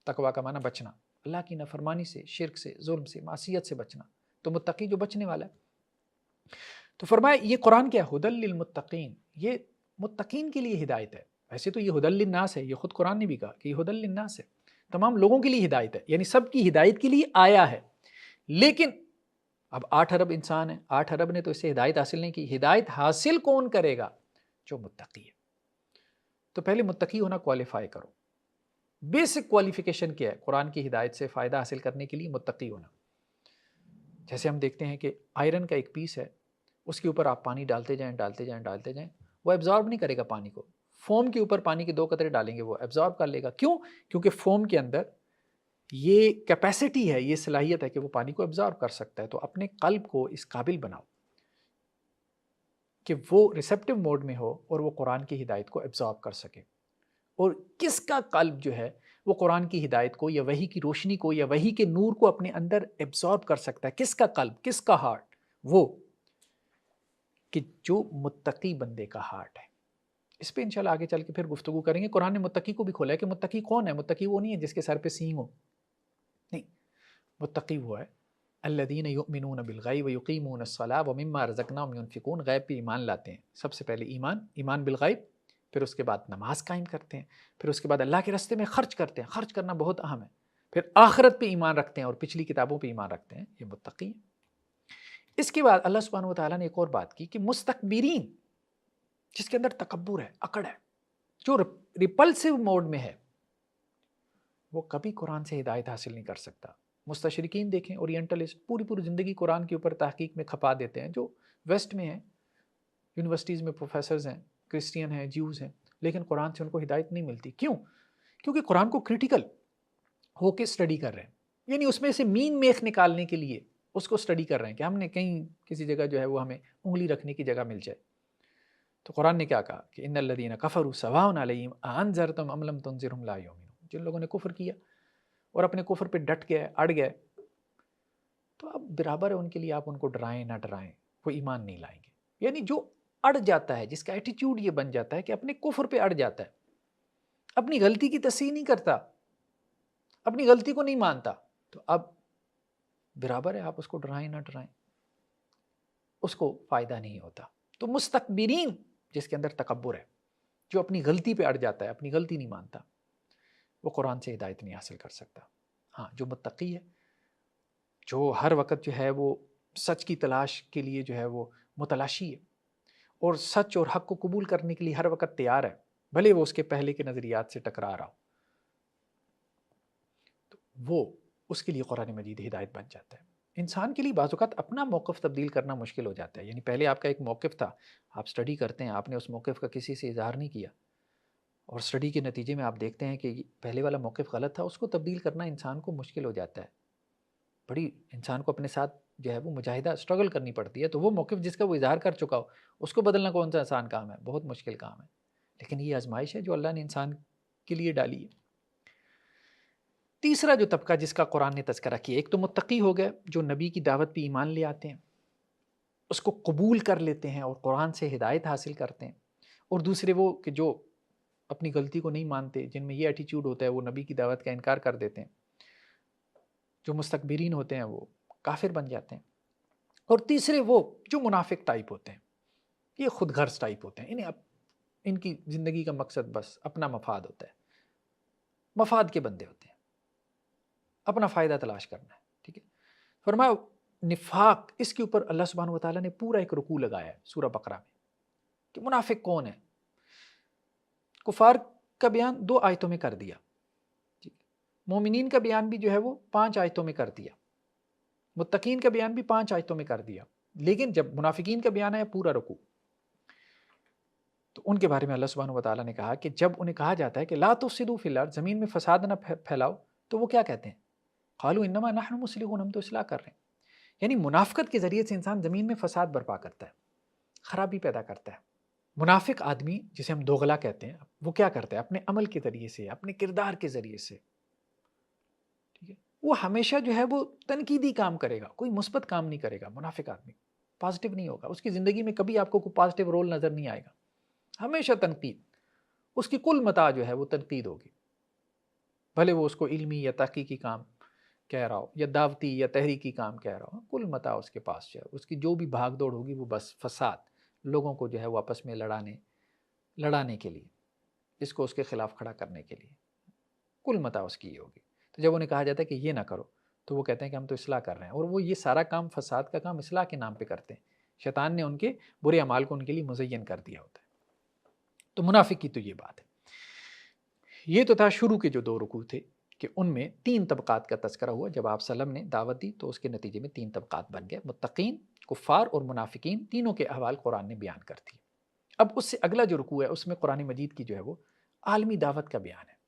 تقویٰ کا معنی بچنا, اللہ کی نافرمانی سے, شرک سے, ظلم سے, معصیت سے بچنا. تو متقی جو بچنے والا ہے. تو فرمایا یہ قرآن کیا ہے؟ ہدی للمتقین, یہ متقین کے لیے ہدایت ہے. ویسے تو یہ ہدی للناس ہے, یہ خود قرآن نے بھی کہا کہ یہ ہدی للناس ہے, تمام لوگوں کے لیے ہدایت ہے, یعنی سب کی ہدایت کے لیے آیا ہے. لیکن اب 8 ارب انسان ہیں, 8 ارب نے تو اس سے ہدایت حاصل نہیں کی. ہدایت حاصل کون کرے گا؟ جو متقی ہے. تو پہلے متقی ہونا کوالیفائی کرو. بیسک کوالیفیکیشن کیا ہے قرآن کی ہدایت سے فائدہ حاصل کرنے کے لیے؟ متقی ہونا۔ جیسے ہم دیکھتے ہیں کہ آئرن کا ایک پیس ہے، اس کے اوپر آپ پانی ڈالتے جائیں، وہ ایبزارب نہیں کرے گا پانی کو۔ فوم کے اوپر پانی کے 2 قطرے ڈالیں گے، وہ ایبزارب کر لے گا۔ کیوں؟ کیونکہ فوم کے اندر یہ کیپیسٹی ہے، یہ صلاحیت ہے کہ وہ پانی کو ایبزارب کر سکتا ہے۔ تو اپنے قلب کو اس قابل بناؤ کہ وہ ریسیپٹیو موڈ میں ہو اور وہ قرآن کی ہدایت کو ایبزارب کر سکے۔ اور کس کا قلب جو ہے وہ قرآن کی ہدایت کو یا وحی کی روشنی کو یا وحی کے نور کو اپنے اندر ایبزارب کر سکتا ہے؟ کس کا قلب، کس کا ہارٹ؟ وہ کہ جو متقی بندے کا ہارٹ ہے۔ اس پہ انشاءاللہ آگے چل کے پھر گفتگو کریں گے۔ قرآن نے متقی کو بھی کھولا ہے کہ متقی کون ہے۔ متقی وہ نہیں ہے جس کے سر پہ سینگ ہو، نہیں، متقی وہ ہے الذین یؤمنون بالغیب ویقیمون الصلاۃ ومما رزقناہم ینفقون، غیب پہ ایمان لاتے ہیں۔ سب سے پہلے ایمان بالغیب، پھر اس کے بعد نماز قائم کرتے ہیں، پھر اس کے بعد اللہ کے راستے میں خرچ کرتے ہیں۔ خرچ کرنا بہت اہم ہے۔ پھر آخرت پہ ایمان رکھتے ہیں اور پچھلی کتابوں پہ ایمان رکھتے ہیں، یہ متقی ہیں۔ اس کے بعد اللہ سبحانہ و تعالیٰ نے ایک اور بات کی کہ مستکبرین، جس کے اندر تکبر ہے، اکڑ ہے، جو ریپلسیو موڈ میں ہے، وہ کبھی قرآن سے ہدایت حاصل نہیں کر سکتا۔ مستشرقین دیکھیں، اورینٹلسٹ پوری زندگی قرآن کے اوپر تحقیق میں کھپا دیتے ہیں، جو ویسٹ میں ہیں، یونیورسٹیز میں پروفیسرز ہیں، کرسچین ہیں، جیوز ہیں، لیکن قرآن سے ان کو ہدایت نہیں ملتی۔ کیوں؟ کیونکہ قرآن کو کریٹیکل ہو کے اسٹڈی کر رہے ہیں، یعنی اس میں سے مین میخ نکالنے کے لیے اس کو اسٹڈی کر رہے ہیں کہ ہم نے کہیں کسی جگہ جو ہے وہ ہمیں انگلی رکھنے کی جگہ مل جائے۔ تو قرآن نے کیا کہا کہ ان الذین کفروا سواء علیہم اانذرتم ام لم تنذرہم لا یؤمنون، جن لوگوں نے کفر کیا اور اپنے کفر پہ ڈٹ گئے، اڑ گئے، تو اب برابر ہے ان کے لیے آپ ان کو ڈرائیں نہ ڈرائیں، وہ ایمان نہیں لائیں گے۔ یعنی جو اڑ جاتا ہے، جس کا ایٹیٹیوڈ یہ بن جاتا ہے کہ اپنے کفر پہ اڑ جاتا ہے، اپنی غلطی کی تصحیح نہیں کرتا، اپنی غلطی کو نہیں مانتا، تو اب برابر ہے آپ اس کو ڈرائیں نہ ڈرائیں، اس کو فائدہ نہیں ہوتا۔ تو مستکبرین، جس کے اندر تکبر ہے، جو اپنی غلطی پہ اڑ جاتا ہے، اپنی غلطی نہیں مانتا، وہ قرآن سے ہدایت نہیں حاصل کر سکتا۔ ہاں، جو متقی ہے، جو ہر وقت جو ہے وہ سچ کی تلاش کے لیے جو ہے وہ متلاشی ہے اور سچ اور حق کو قبول کرنے کے لیے ہر وقت تیار ہے، بھلے وہ اس کے پہلے کے نظریات سے ٹکرا رہا ہو، تو وہ اس کے لیے قرآن مجید ہدایت بن جاتا ہے۔ انسان کے لیے بعض اوقات اپنا موقف تبدیل کرنا مشکل ہو جاتا ہے، یعنی پہلے آپ کا ایک موقف تھا، آپ سٹڈی کرتے ہیں، آپ نے اس موقف کا کسی سے اظہار نہیں کیا، اور سٹڈی کے نتیجے میں آپ دیکھتے ہیں کہ پہلے والا موقف غلط تھا، اس کو تبدیل کرنا انسان کو مشکل ہو جاتا ہے، بڑی انسان کو اپنے ساتھ جو ہے وہ مجاہدہ اسٹرگل کرنی پڑتی ہے۔ تو وہ موقف جس کا وہ اظہار کر چکا ہو، اس کو بدلنا کون سا آسان کام ہے؟ بہت مشکل کام ہے، لیکن یہ آزمائش ہے جو اللہ نے انسان کے لیے ڈالی ہے۔ تیسرا جو طبقہ جس کا قرآن نے تذکرہ کیا، ایک تو متقی ہو گئے جو نبی کی دعوت پہ ایمان لے آتے ہیں، اس کو قبول کر لیتے ہیں اور قرآن سے ہدایت حاصل کرتے ہیں، اور دوسرے وہ کہ جو اپنی غلطی کو نہیں مانتے، جن میں یہ ایٹیٹیوڈ ہوتا ہے، وہ نبی کی دعوت کا انکار کر دیتے ہیں، جو مستکبرین ہوتے ہیں وہ کافر بن جاتے ہیں۔ اور تیسرے وہ جو منافق ٹائپ ہوتے ہیں، یہ خود غرض ٹائپ ہوتے ہیں، ان کی زندگی کا مقصد بس اپنا مفاد ہوتا ہے، مفاد کے بندے ہوتے ہیں، اپنا فائدہ تلاش کرنا ہے، ٹھیک ہے۔ فرمایا نفاق، اس کے اوپر اللہ سبحانہ وتعالیٰ نے پورا ایک رکوع لگایا ہے سورہ بقرہ میں کہ منافق کون ہے۔ کفار کا بیان 2 آیتوں میں کر دیا، مومنین کا بیان بھی جو ہے وہ 5 آیتوں میں کر دیا، متقین کا بیان بھی 5 آیتوں میں کر دیا، لیکن جب منافقین کا بیان ہے پورا رکوع، تو ان کے بارے میں اللہ سبحانہ وتعالیٰ نے کہا کہ جب انہیں کہا جاتا ہے کہ لا تفسدوا فی الارض، زمین میں فساد نہ پھیلاؤ، تو وہ کیا کہتے ہیں؟ قالوا انما نحن مصلحون، ہم تو اصلاح کر رہے ہیں۔ یعنی منافقت کے ذریعے سے انسان زمین میں فساد برپا کرتا ہے، خرابی پیدا کرتا ہے۔ منافق آدمی جسے ہم دوغلا کہتے ہیں، وہ کیا کرتا ہے؟ اپنے عمل کے ذریعے سے، اپنے کردار کے ذریعے سے، ٹھیک ہے، وہ ہمیشہ جو ہے وہ تنقیدی کام کرے گا، کوئی مثبت کام نہیں کرے گا۔ منافق آدمی پازیٹیو نہیں ہوگا، اس کی زندگی میں کبھی آپ کو کوئی پازیٹیو رول نظر نہیں آئے گا، ہمیشہ تنقید، اس کی کل متاع جو ہے وہ تنقید ہوگی، بھلے وہ اس کو علمی یا تحقیقی کام کہہ رہا ہو یا دعوتی یا تحریکی کام کہہ رہا ہو، کل متاع اس کے پاس جو ہے اس کی جو بھی بھاگ دوڑ ہوگی وہ بس فساد، لوگوں کو جو ہے وہ آپس میں لڑانے کے لیے، اس کو اس کے خلاف کھڑا کرنے کے لیے، کل متاع اس کی یہ ہوگی۔ تو جب انہیں کہا جاتا ہے کہ یہ نہ کرو، تو وہ کہتے ہیں کہ ہم تو اصلاح کر رہے ہیں، اور وہ یہ سارا کام، فساد کا کام، اصلاح کے نام پہ کرتے ہیں۔ شیطان نے ان کے برے اعمال کو ان کے لیے مزین کر دیا ہوتا ہے۔ تو منافق کی تو یہ بات ہے۔ یہ تو تھا شروع کے جو 2 رکوع تھے کہ ان میں 3 طبقات کا تذکرہ ہوا. جب آپ صلی اللہ علیہ وسلم نے دعوت دی تو اس کے نتیجے میں 3 طبقات بن گئے. متقین، کفار اور منافقین، تینوں کے احوال قرآن نے بیان کر دیے. اب اس سے اگلا جو رکوع ہے اس میں قرآن مجید کی جو ہے وہ عالمی دعوت کا بیان ہے.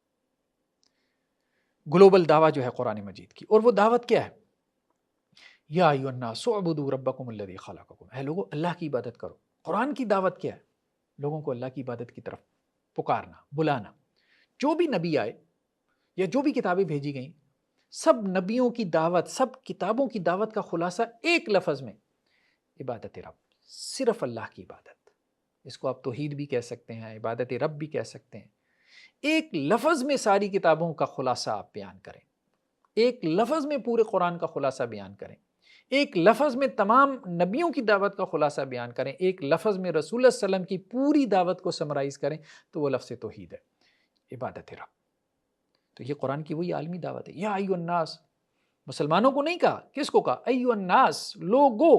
گلوبل دعوت جو ہے قرآن مجید کی، اور وہ دعوت کیا ہے؟ یا ایھا الناس اعبدوا ربکم الذی خلقکم، اے لوگو اللہ کی عبادت کرو. قرآن کی دعوت کیا ہے؟ لوگوں کو اللہ کی عبادت کی طرف پکارنا، بلانا. جو بھی نبی آئے یا جو بھی کتابیں بھیجی گئیں، سب نبیوں کی دعوت، سب کتابوں کی دعوت کا خلاصہ ایک لفظ میں عبادت رب، صرف اللہ کی عبادت. اس کو آپ توحید بھی کہہ سکتے ہیں، عبادت رب بھی کہہ سکتے ہیں. ایک لفظ میں ساری کتابوں کا خلاصہ آپ بیان کریں، ایک لفظ میں پورے قرآن کا خلاصہ بیان کریں، ایک لفظ میں تمام نبیوں کی دعوت کا خلاصہ بیان کریں، ایک لفظ میں رسول اللہ صلی اللہ علیہ وسلم کی پوری دعوت کو سمرائز کریں، تو وہ لفظ توحید ہے، عبادت رب. تو یہ قرآن کی وہی عالمی دعوت ہے. یا ایھا الناس، مسلمانوں کو نہیں کہا، کس کو کہا؟ ایھا الناس، لوگو،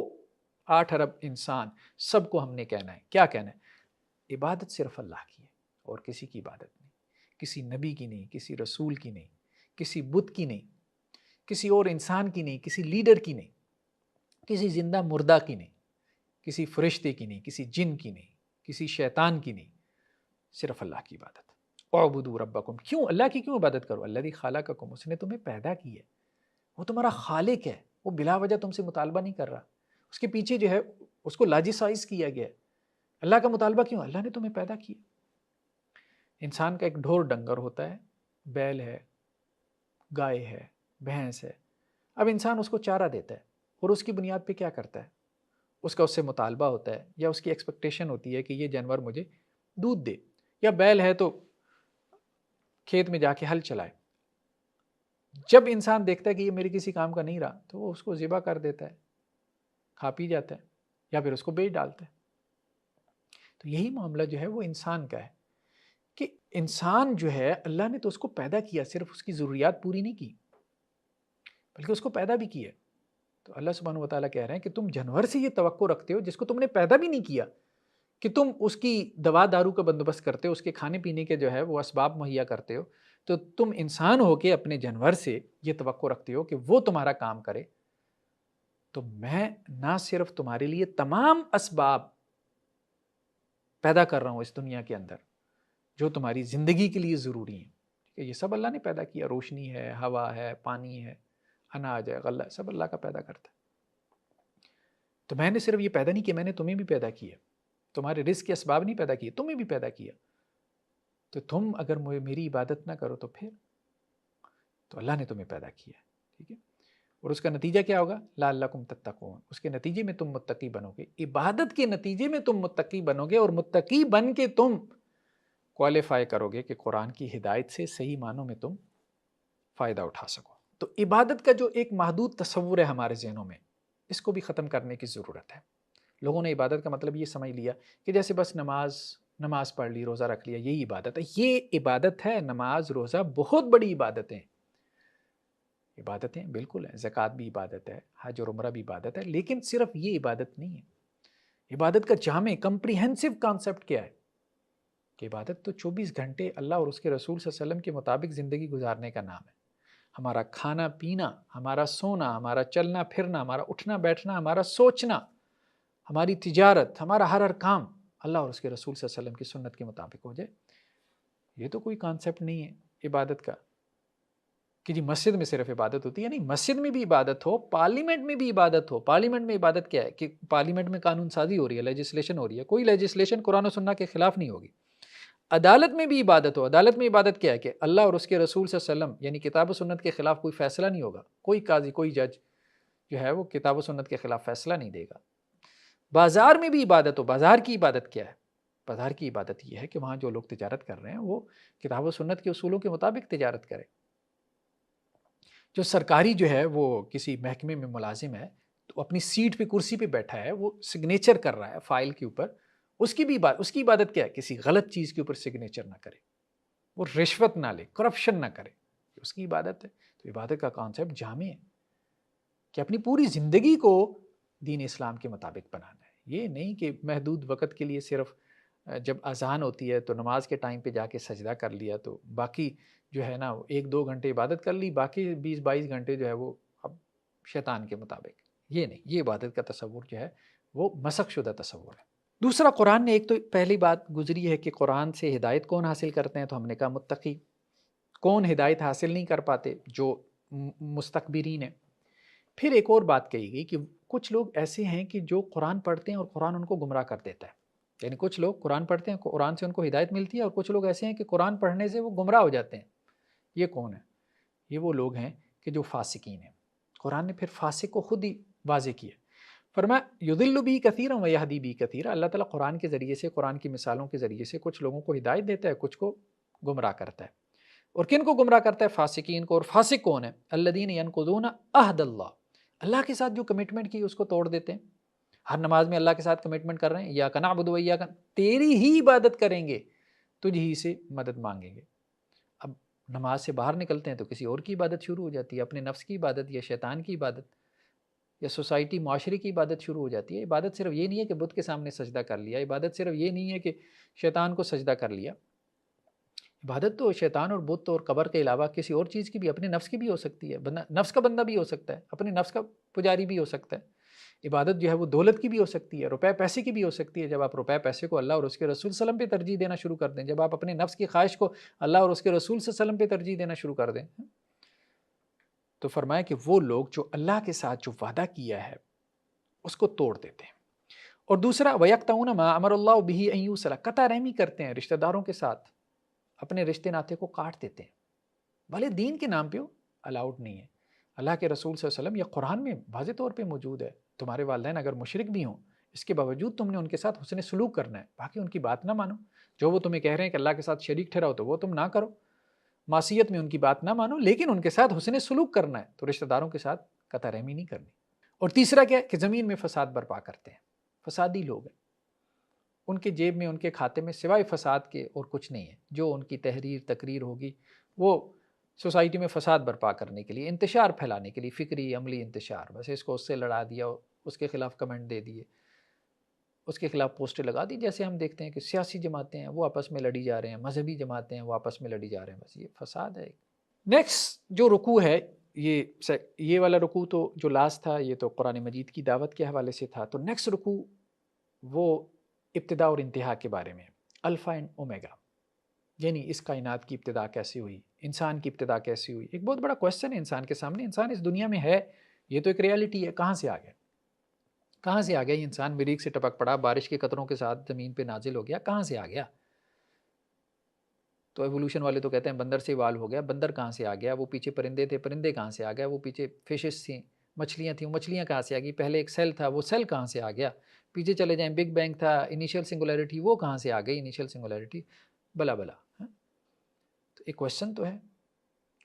8 ارب انسان، سب کو ہم نے کہنا ہے. کیا کہنا ہے؟ عبادت صرف اللہ کی ہے اور کسی کی عبادت نہیں، کسی نبی کی نہیں، کسی رسول کی نہیں، کسی بت کی نہیں، کسی اور انسان کی نہیں، کسی لیڈر کی نہیں، کسی زندہ مردہ کی نہیں، کسی فرشتے کی نہیں، کسی جن کی نہیں، کسی شیطان کی نہیں، صرف اللہ کی عبادت. اعبدوا ربکم، کیوں اللہ کی کیوں عبادت کرو؟ الذی خلقکم، اس نے تمہیں پیدا کی ہے، وہ تمہارا خالق ہے، وہ بلا وجہ تم سے مطالبہ نہیں کر رہا. اس کے پیچھے جو ہے اس کو لاجسائز کیا گیا ہے. اللہ کا مطالبہ کیوں؟ اللہ نے تمہیں پیدا کیا. انسان کا ایک ڈھور ڈنگر ہوتا ہے، بیل ہے، گائے ہے، بھینس ہے. اب انسان اس کو چارہ دیتا ہے اور اس کی بنیاد پہ کیا کرتا ہے؟ اس کا اس سے مطالبہ ہوتا ہے یا اس کی ایکسپیکٹیشن ہوتی ہے کہ یہ جانور مجھے دودھ دے. یا بیل ہے تو کھیت میں جا کے ہل چلائے. جب انسان دیکھتا ہے کہ یہ میرے کسی کام کا نہیں رہا تو وہ اس کو ذبح کر دیتا ہے، کھا پی جاتا ہے یا پھر اس کو بیچ ڈالتا ہے. تو یہی معاملہ جو ہے وہ انسان کا ہے کہ انسان جو ہے اللہ نے تو اس کو پیدا کیا، صرف اس کی ضروریات پوری نہیں کی بلکہ اس کو پیدا بھی کیا. تو اللہ سبحانہ و تعالیٰ کہہ رہے ہیں کہ تم جانور سے یہ توقع رکھتے ہو جس کو تم نے پیدا بھی نہیں کیا کہ تم اس کی دوا دارو کا بندوبست کرتے ہو، اس کے کھانے پینے کے جو ہے وہ اسباب مہیا کرتے ہو. تو تم انسان ہو کے اپنے جانور سے یہ توقع رکھتے ہو کہ وہ تمہارا کام کرے. تو میں نہ صرف تمہارے لیے تمام اسباب پیدا کر رہا ہوں اس دنیا کے اندر جو تمہاری زندگی کے لیے ضروری ہیں، یہ سب اللہ نے پیدا کیا. روشنی ہے، ہوا ہے، پانی ہے، اناج ہے، غلہ، سب اللہ کا پیدا کرتا ہے. تو میں نے صرف یہ پیدا نہیں کیا، میں نے تمہیں بھی پیدا کیا. تمہارے رزق کے اسباب نہیں پیدا کیے، تمہیں بھی پیدا کیا. تو تم اگر میری عبادت نہ کرو تو پھر تو اللہ نے تمہیں پیدا کیا. ٹھیک ہے، اور اس کا نتیجہ کیا ہوگا؟ لعلکم تتقون، اس کے نتیجے میں تم متقی بنو گے. عبادت کے نتیجے میں تم متقی بنو گے اور متقی بن کے تم کوالیفائی کرو گے کہ قرآن کی ہدایت سے صحیح معنوں میں تم فائدہ اٹھا سکو. تو عبادت کا جو ایک محدود تصور ہے ہمارے ذہنوں میں، اس کو بھی ختم کرنے کی ضرورت ہے. لوگوں نے عبادت کا مطلب یہ سمجھ لیا کہ جیسے بس نماز پڑھ لی، روزہ رکھ لیا، یہی عبادت ہے. یہ عبادت ہے، نماز روزہ بہت بڑی عبادتیں بالکل ہیں. زکوٰۃ بھی عبادت ہے، حج اور عمرہ بھی عبادت ہے، لیکن صرف یہ عبادت نہیں ہے. عبادت کا جامع کمپریہنسو کانسیپٹ کیا ہے کہ عبادت تو 24 گھنٹے اللہ اور اس کے رسول صلی اللہ علیہ وسلم کے مطابق زندگی گزارنے کا نام ہے. ہمارا کھانا پینا، ہمارا سونا، ہمارا چلنا پھرنا، ہمارا اٹھنا بیٹھنا، ہمارا سوچنا، ہماری تجارت، ہمارا ہر کام اللہ اور اس کے رسول صلی اللہ علیہ وسلم کی سنت کے مطابق ہو جائے. یہ تو کوئی کانسیپٹ نہیں ہے عبادت کا کہ جی مسجد میں صرف عبادت ہوتی ہے. نہیں، مسجد میں بھی عبادت ہو، پارلیمنٹ میں بھی عبادت ہو. پارلیمنٹ میں عبادت کیا ہے کہ پارلیمنٹ میں قانون سازی ہو رہی ہے، لیجسلیشن ہو رہی ہے. کوئی لیجسلیشن قرآن و سنت کے خلاف نہیں ہوگی. عدالت میں بھی عبادت ہو. عدالت میں عبادت کیا ہے کہ اللہ اور اس کے رسول صلی اللہ علیہ وسلم یعنی کتاب و سنت کے خلاف کوئی فیصلہ نہیں ہوگا. کوئی قاضی، کوئی جج جو ہے وہ کتاب و سنت کے خلاف فیصلہ نہیں دے گا. بازار میں بھی عبادت ہو. بازار کی عبادت کیا ہے؟ بازار کی عبادت یہ ہے کہ وہاں جو لوگ تجارت کر رہے ہیں وہ کتاب و سنت کے اصولوں کے مطابق تجارت کرے. جو سرکاری جو ہے وہ کسی محکمے میں ملازم ہے تو اپنی سیٹ پہ کرسی پہ بیٹھا ہے، وہ سگنیچر کر رہا ہے فائل کے اوپر، اس کی عبادت کیا ہے؟ کسی غلط چیز کے اوپر سگنیچر نہ کرے، وہ رشوت نہ لے، کرپشن نہ کرے، اس کی عبادت ہے. تو عبادت کا کانسیپٹ جامع ہے کہ اپنی پوری زندگی کو دین اسلام کے مطابق بنانا ہے. یہ نہیں کہ محدود وقت کے لیے صرف جب اذان ہوتی ہے تو نماز کے ٹائم پہ جا کے سجدہ کر لیا، تو باقی جو ہے نا 1-2 گھنٹے عبادت کر لی، باقی 20-22 گھنٹے جو ہے وہ اب شیطان کے مطابق۔ یہ نہیں، یہ عبادت کا تصور جو ہے وہ مسخ شدہ تصور ہے۔ دوسرا، قرآن نے ایک تو پہلی بات گزری ہے کہ قرآن سے ہدایت کون حاصل کرتے ہیں، تو ہم نے کہا متقی۔ کون ہدایت حاصل نہیں کر پاتے؟ جو مستکبرین ہیں۔ پھر ایک اور بات کہی گئی کہ کچھ لوگ ایسے ہیں کہ جو قرآن پڑھتے ہیں اور قرآن ان کو گمراہ کر دیتا ہے، یعنی کچھ لوگ قرآن پڑھتے ہیں، قرآن سے ان کو ہدایت ملتی ہے، اور کچھ لوگ ایسے ہیں کہ قرآن پڑھنے سے وہ گمراہ ہو جاتے ہیں۔ یہ کون ہے؟ یہ وہ لوگ ہیں کہ جو فاسقین ہیں۔ قرآن نے پھر فاسق کو خود ہی واضح کیا، فرمایا یضل بی کثیرا ویہدی بی کثیرا۔ اللہ تعالیٰ قرآن کے ذریعے سے، قرآن کی مثالوں کے ذریعے سے کچھ لوگوں کو ہدایت دیتا ہے، کچھ کو گمراہ کرتا ہے۔ اور کن کو گمراہ کرتا ہے؟ فاسقین کو۔ اور فاسق کون ہے؟ الذین ینقضون عہد اللہ، اللہ کے ساتھ جو کمٹمنٹ کی اس کو توڑ دیتے ہیں۔ ہر نماز میں اللہ کے ساتھ کمٹمنٹ کر رہے ہیں، ایاک نعبد و ایاک، تیری ہی عبادت کریں گے، تجھ ہی سے مدد مانگیں گے۔ اب نماز سے باہر نکلتے ہیں تو کسی اور کی عبادت شروع ہو جاتی ہے، اپنے نفس کی عبادت یا شیطان کی عبادت یا سوسائٹی معاشرے کی عبادت شروع ہو جاتی ہے۔ عبادت صرف یہ نہیں ہے کہ بت کے سامنے سجدہ کر لیا، عبادت صرف یہ نہیں ہے کہ شیطان کو سجدہ کر لیا۔ عبادت تو شیطان اور بت اور قبر کے علاوہ کسی اور چیز کی بھی، اپنے نفس کی بھی ہو سکتی ہے، نفس کا بندہ بھی ہو سکتا ہے، اپنے نفس کا پجاری بھی ہو سکتا ہے۔ عبادت جو ہے وہ دولت کی بھی ہو سکتی ہے، روپے پیسے کی بھی ہو سکتی ہے۔ جب آپ روپے پیسے کو اللہ اور اس کے رسول صلی اللہ علیہ وسلم پہ ترجیح دینا شروع کر دیں، جب آپ اپنے نفس کی خواہش کو اللہ اور اس کے رسول صلی اللہ علیہ وسلم پہ ترجیح دینا شروع کر دیں، تو فرمایا کہ وہ لوگ جو اللہ کے ساتھ جو وعدہ کیا ہے اس کو توڑ دیتے ہیں۔ اور دوسرا، وَيَقْطَعُونَ مَا أَمَرَ اللَّهُ بِهِ أَن يُوصَلَ، قطع رحمی کرتے ہیں رشتہ داروں کے ساتھ، اپنے رشتے ناطے کو کاٹ دیتے ہیں، بھلے دین کے نام پہ ہو، الاؤڈ نہیں ہے۔ اللہ کے رسول صلی اللہ علیہ وسلم یہ قرآن میں واضح طور پہ موجود ہے، تمہارے والدین اگر مشرک بھی ہوں اس کے باوجود تم نے ان کے ساتھ حسن سلوک کرنا ہے، باقی ان کی بات نہ مانو۔ جو وہ تمہیں کہہ رہے ہیں کہ اللہ کے ساتھ شریک ٹھہراؤ تو وہ تم نہ کرو، معصیت میں ان کی بات نہ مانو، لیکن ان کے ساتھ حسن سلوک کرنا ہے، تو رشتہ داروں کے ساتھ قطع رحمی نہیں کرنی۔ اور تیسرا کیا ہے کہ زمین میں فساد برپا کرتے ہیں، فسادی لوگ ہیں، ان کے جیب میں، ان کے کھاتے میں سوائے فساد کے اور کچھ نہیں ہے۔ جو ان کی تحریر تقریر ہوگی وہ سوسائٹی میں فساد برپا کرنے کے لیے، انتشار پھیلانے کے لیے، فکری عملی انتشار، بس اس کو اس سے لڑا دیا، اس کے خلاف کمنٹ دے دیے، اس کے خلاف پوسٹر لگا دی۔ جیسے ہم دیکھتے ہیں کہ سیاسی جماعتیں ہیں وہ آپس میں لڑی جا رہے ہیں، مذہبی جماعتیں ہیں وہ آپس میں لڑی جا رہے ہیں، بس یہ فساد ہے۔ نیکسٹ جو رکوع ہے، یہ والا رکوع تو جو لاسٹ تھا یہ تو قرآن مجید کی دعوت کے حوالے سے تھا۔ تو نیکسٹ رکوع وہ ابتدا اور انتہا کے بارے میں، الفا اینڈ اومیگا، یعنی اس کائنات کی ابتدا کیسے ہوئی، انسان کی ابتدا کیسے ہوئی۔ ایک بہت بڑا کویسچن ہے انسان کے سامنے، انسان اس دنیا میں ہے، یہ تو ایک ریالٹی ہے، کہاں سے آ گیا؟ کہاں سے آ گیا یہ انسان؟ مریخ سے ٹپک پڑا، بارش کے قطروں کے ساتھ زمین پہ نازل ہو گیا، کہاں سے آ گیا؟ تو ایوولوشن والے تو کہتے ہیں بندر سے ایوالو ہو گیا، بندر کہاں سے آ گیا؟ وہ پیچھے پرندے تھے، پرندے کہاں سے آ گیا؟ وہ پیچھے فشز تھیں، مچھلیاں تھیں، وہ مچھلیاں کہاں سے آ گئی؟ پہلے ایک سیل تھا، وہ سیل کہاں سے آ گیا؟ پیچھے چلے جائیں، بگ بینگ تھا، انیشیل سنگولیرٹی، وہ کہاں سے آ گئی انیشیل سنگولیرٹی؟ بلا بلا۔ تو ایک کویسچن تو ہے،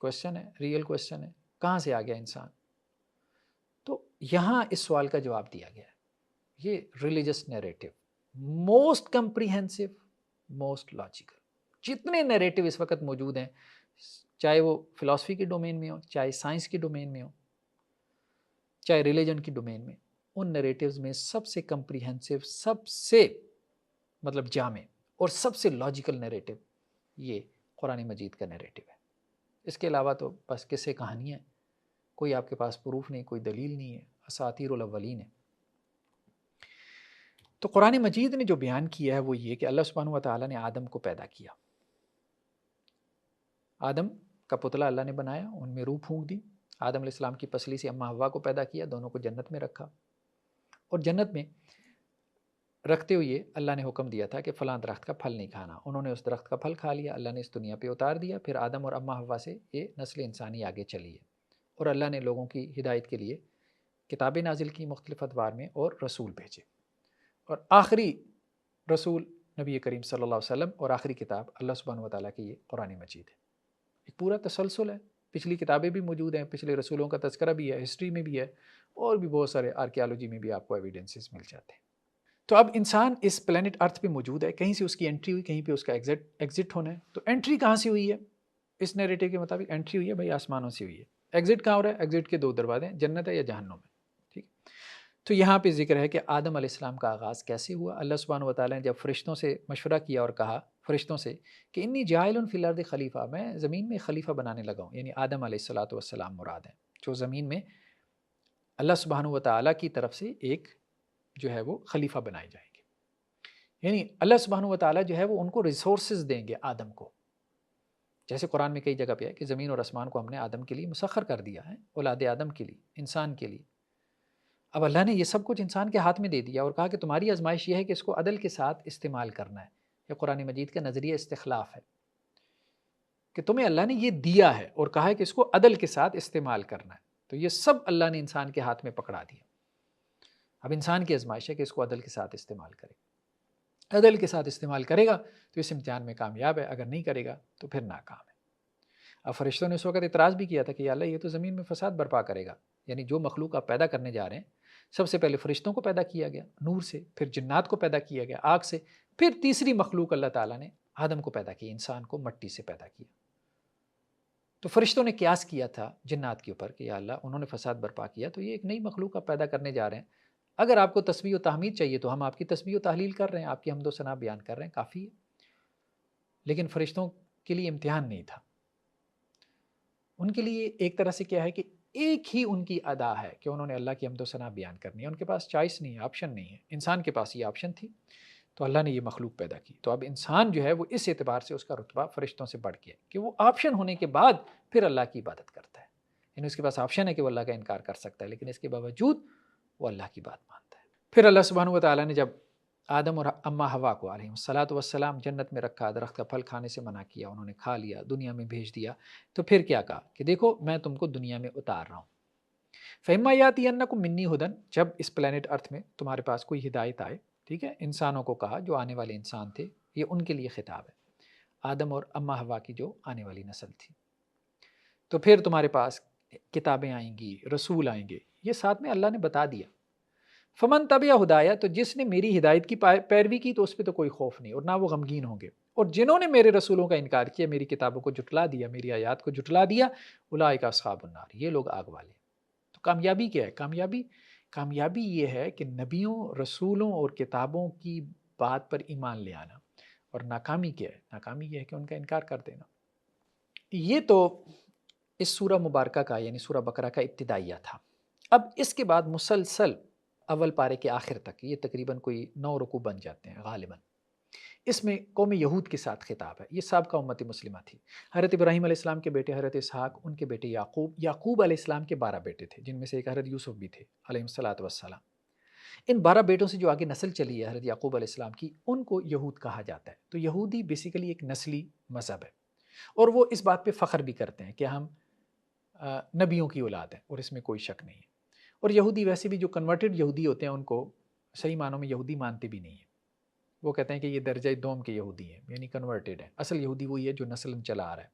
کویسچن ہے، ریئل کویسچن ہے، کہاں سے آ گیا انسان؟ تو یہاں اس سوال کا جواب دیا گیا ہے۔ یہ religious narrative, most comprehensive, most logical, جتنے نیریٹو اس وقت موجود ہیں، چاہے وہ فلاسفی کے ڈومین میں ہو، چاہے سائنس کے ڈومین میں ہو، چاہے ریلیجن کی ڈومین میں، ان نیریٹوز میں سب سے کمپریہنسو، سب سے مطلب جامع اور سب سے لاجیکل نیریٹو یہ قرآن مجید کا نیریٹو ہے۔ اس کے علاوہ تو بس قصے کہانیاں ہیں، کوئی آپ کے پاس پروف نہیں، کوئی دلیل نہیں ہے، اساطیر الاولین ہے۔ تو قرآن مجید نے جو بیان کیا ہے وہ یہ کہ اللہ سبحانہ و تعالیٰ نے آدم کو پیدا کیا، آدم کا پتلا اللہ نے بنایا، ان میں روح پھونک دی، آدم علیہ السلام کی پسلی سے اماں حوا کو پیدا کیا، دونوں کو جنت میں رکھا، اور جنت میں رکھتے ہوئے اللہ نے حکم دیا تھا کہ فلاں درخت کا پھل نہیں کھانا، انہوں نے اس درخت کا پھل کھا لیا، اللہ نے اس دنیا پہ اتار دیا، پھر آدم اور اماں حوا سے یہ نسل انسانی آگے چلی ہے، اور اللہ نے لوگوں کی ہدایت کے لیے کتابیں نازل کی مختلف ادوار میں اور رسول بھیجے، اور آخری رسول نبی کریم صلی اللہ علیہ وسلم اور آخری کتاب اللہ سبحانہ و تعالیٰ کی یہ قرآن مجید ہے۔ ایک پورا تسلسل ہے، پچھلی کتابیں بھی موجود ہیں، پچھلے رسولوں کا تذکرہ بھی ہے، ہسٹری میں بھی ہے، اور بھی بہت سارے آرکیالوجی میں بھی آپ کو ایویڈنسز مل جاتے ہیں۔ تو اب انسان اس پلانٹ ارتھ پہ موجود ہے، کہیں سے اس کی انٹری ہوئی، کہیں پہ اس کا ایگزٹ ہونا ہے۔ تو انٹری کہاں سے ہوئی ہے؟ اس نیریٹو کے مطابق انٹری ہوئی ہے بھائی آسمانوں سے ہوئی ہے۔ ایگزٹ کہاں ہو رہا ہے؟ ایگزٹ کے دو دروازے ہیں، جنت ہے یا جہنم ہے، ٹھیک۔ تو یہاں پہ ذکر ہے کہ آدم علیہ السلام کا آغاز کیسے ہوا۔ اللہ سبحانہ و تعالیٰ نے جب فرشتوں سے مشورہ کیا اور کہا فرشتوں سے کہ انی جاعل فی الارض خلیفہ، میں زمین میں خلیفہ بنانے لگا ہوں، یعنی آدم علیہ السلام مراد ہیں، جو زمین میں اللہ سبحانہ و تعالیٰ کی طرف سے ایک جو ہے وہ خلیفہ بنائے جائیں گے، یعنی اللہ سبحانہ و تعالیٰ جو ہے وہ ان کو ریسورسز دیں گے آدم کو، جیسے قرآن میں کئی جگہ پہ ہے کہ زمین اور آسمان کو ہم نے آدم کے لیے مسخر کر دیا ہے، اولاد آدم کے لیے، انسان کے لیے۔ اب اللہ نے یہ سب کچھ انسان کے ہاتھ میں دے دیا اور کہا کہ تمہاری آزمائش یہ ہے کہ اس کو عدل کے ساتھ استعمال کرنا ہے۔ یہ قرآن مجید کا نظریہ استخلاف ہے کہ تمہیں اللہ نے یہ دیا ہے اور کہا ہے کہ اس کو عدل کے ساتھ استعمال کرنا ہے، تو یہ سب اللہ نے انسان کے ہاتھ میں پکڑا دیا۔ اب انسان کی آزمائش ہے کہ اس کو عدل کے ساتھ استعمال کرے، عدل کے ساتھ استعمال کرے گا تو اس امتحان میں کامیاب ہے، اگر نہیں کرے گا تو پھر ناکام ہے۔ اب فرشتوں نے اس وقت اعتراض بھی کیا تھا کہ یا اللہ یہ تو زمین میں فساد برپا کرے گا، یعنی جو مخلوق آپ پیدا کرنے جا رہے ہیں، سب سے پہلے فرشتوں کو پیدا کیا گیا نور سے، پھر جنات کو پیدا کیا گیا آگ سے، پھر تیسری مخلوق اللہ تعالیٰ نے آدم کو پیدا کیا، انسان کو مٹی سے پیدا کیا۔ تو فرشتوں نے قیاس کیا تھا جنات کے اوپر کہ یا اللہ انہوں نے فساد برپا کیا تو یہ ایک نئی مخلوق آپ پیدا کرنے جا رہے ہیں، اگر آپ کو تسبیح و تحمید چاہیے تو ہم آپ کی تسبیح و تحلیل کر رہے ہیں، آپ کی حمد و ثنا بیان کر رہے ہیں، کافی ہے۔ لیکن فرشتوں کے لیے امتحان نہیں تھا، ان کے لیے ایک طرح سے کیا ہے کہ ایک ہی ان کی ادا ہے کہ انہوں نے اللہ کی حمد و ثنا بیان کرنی ہے، ان کے پاس چوائس نہیں ہے، آپشن نہیں ہے۔ انسان کے پاس یہ آپشن تھی تو اللہ نے یہ مخلوق پیدا کی، تو اب انسان جو ہے وہ اس اعتبار سے اس کا رتبہ فرشتوں سے بڑھ گیا کہ وہ آپشن ہونے کے بعد پھر اللہ کی عبادت کرتا ہے، یعنی اس کے پاس آپشن ہے کہ وہ اللہ کا انکار کر سکتا ہے، لیکن اس کے باوجود وہ اللہ کی بات مانتا ہے۔ پھر اللہ سبحانہ و تعالیٰ نے جب آدم اور اماں حوا کو علیہم الصلاۃ والسلام جنت میں رکھا، درخت کا پھل کھانے سے منع کیا، انہوں نے کھا لیا، دنیا میں بھیج دیا، تو پھر کیا کہا کہ دیکھو میں تم کو دنیا میں اتار رہا ہوں، فَإِمَّا يَأْتِيَنَّكُم مِّنِّي هُدًى، جب اس پلانٹ ارتھ میں تمہارے پاس کوئی ہدایت آئے، ٹھیک ہے، انسانوں کو کہا جو آنے والے انسان تھے، یہ ان کے لیے خطاب ہے، آدم اور اماں حوا کی جو آنے والی نسل تھی، تو پھر تمہارے پاس کتابیں آئیں گی، رسول آئیں گے، یہ ساتھ میں اللہ نے بتا دیا۔ فمن تبع ہدایہ، تو جس نے میری ہدایت کی پیروی کی تو اس پہ تو کوئی خوف نہیں اور نہ وہ غمگین ہوں گے، اور جنہوں نے میرے رسولوں کا انکار کیا، میری کتابوں کو جھٹلا دیا، میری آیات کو جھٹلا دیا، اولئک اصحاب النار، یہ لوگ آگ والے۔ تو کامیابی کیا ہے؟ کامیابی یہ ہے کہ نبیوں، رسولوں اور کتابوں کی بات پر ایمان لے آنا، اور ناکامی کیا ہے؟ ناکامی یہ ہے کہ ان کا انکار کر دینا۔ یہ تو اس سورہ مبارکہ کا یعنی سورہ بقرہ کا ابتدائیہ تھا۔ اب اس کے بعد مسلسل اول پارے کے آخر تک یہ تقریباً کوئی 9 رکوع بن جاتے ہیں غالباً، اس میں قوم یہود کے ساتھ خطاب ہے۔ یہ سابقہ امت مسلمہ تھی، حضرت ابراہیم علیہ السلام کے بیٹے حضرت اسحاق، ان کے بیٹے یعقوب علیہ السلام کے 12 بیٹے تھے، جن میں سے ایک حضرت یوسف بھی تھے علیہ الصلاۃ والسلام۔ ان 12 بیٹوں سے جو آگے نسل چلی ہے حضرت یعقوب علیہ السلام کی، ان کو یہود کہا جاتا ہے۔ تو یہودی بیسیکلی ایک نسلی مذہب ہے، اور وہ اس بات پہ فخر بھی کرتے ہیں کہ ہم نبیوں کی اولاد ہیں، اور اس میں کوئی شک نہیں ہے۔ اور یہودی ویسے بھی جو کنورٹڈ یہودی ہوتے ہیں ان کو صحیح معنوں میں یہودی مانتے بھی نہیں ہیں، وہ کہتے ہیں کہ یہ درجہ دوم کے یہودی ہیں، یعنی کنورٹڈ ہیں۔ اصل یہودی وہی ہے جو نسلاً چلا آ رہا ہے،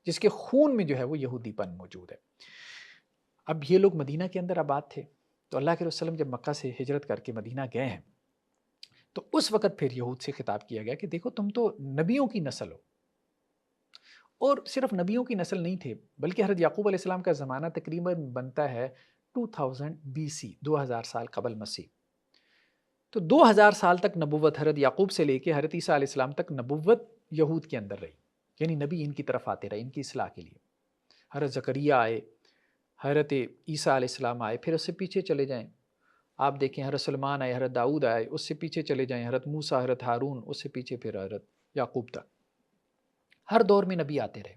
جس کے خون میں جو ہے وہ یہودی پن موجود ہے۔ اب یہ لوگ مدینہ کے اندر آباد تھے، تو اللہ کے رسول وسلم جب مکہ سے ہجرت کر کے مدینہ گئے ہیں تو اس وقت پھر یہود سے خطاب کیا گیا کہ دیکھو تم تو نبیوں کی نسل ہو، اور صرف نبیوں کی نسل نہیں تھے بلکہ حضرت یعقوب علیہ السلام کا زمانہ تقریباً بنتا ہے 2000 BC، 2000 سال قبل مسیح۔ تو 2000 سال تک نبوت حضرت یعقوب سے لے کے حضرت عیسیٰ علیہ السلام تک نبوت یہود کے اندر رہی، یعنی نبی ان کی طرف آتے رہے ان کی اصلاح کے لیے۔ حضرت زکریہ آئے، حضرت عیسیٰ علیہ السلام آئے، پھر اس سے پیچھے چلے جائیں آپ دیکھیں حضرت سلمان آئے، حضرت داؤد آئے، اس سے پیچھے چلے جائیں حضرت موسیٰ، حضرت ہارون، اس سے پیچھے پھر حضرت یعقوب تک۔ ہر دور میں نبی آتے رہے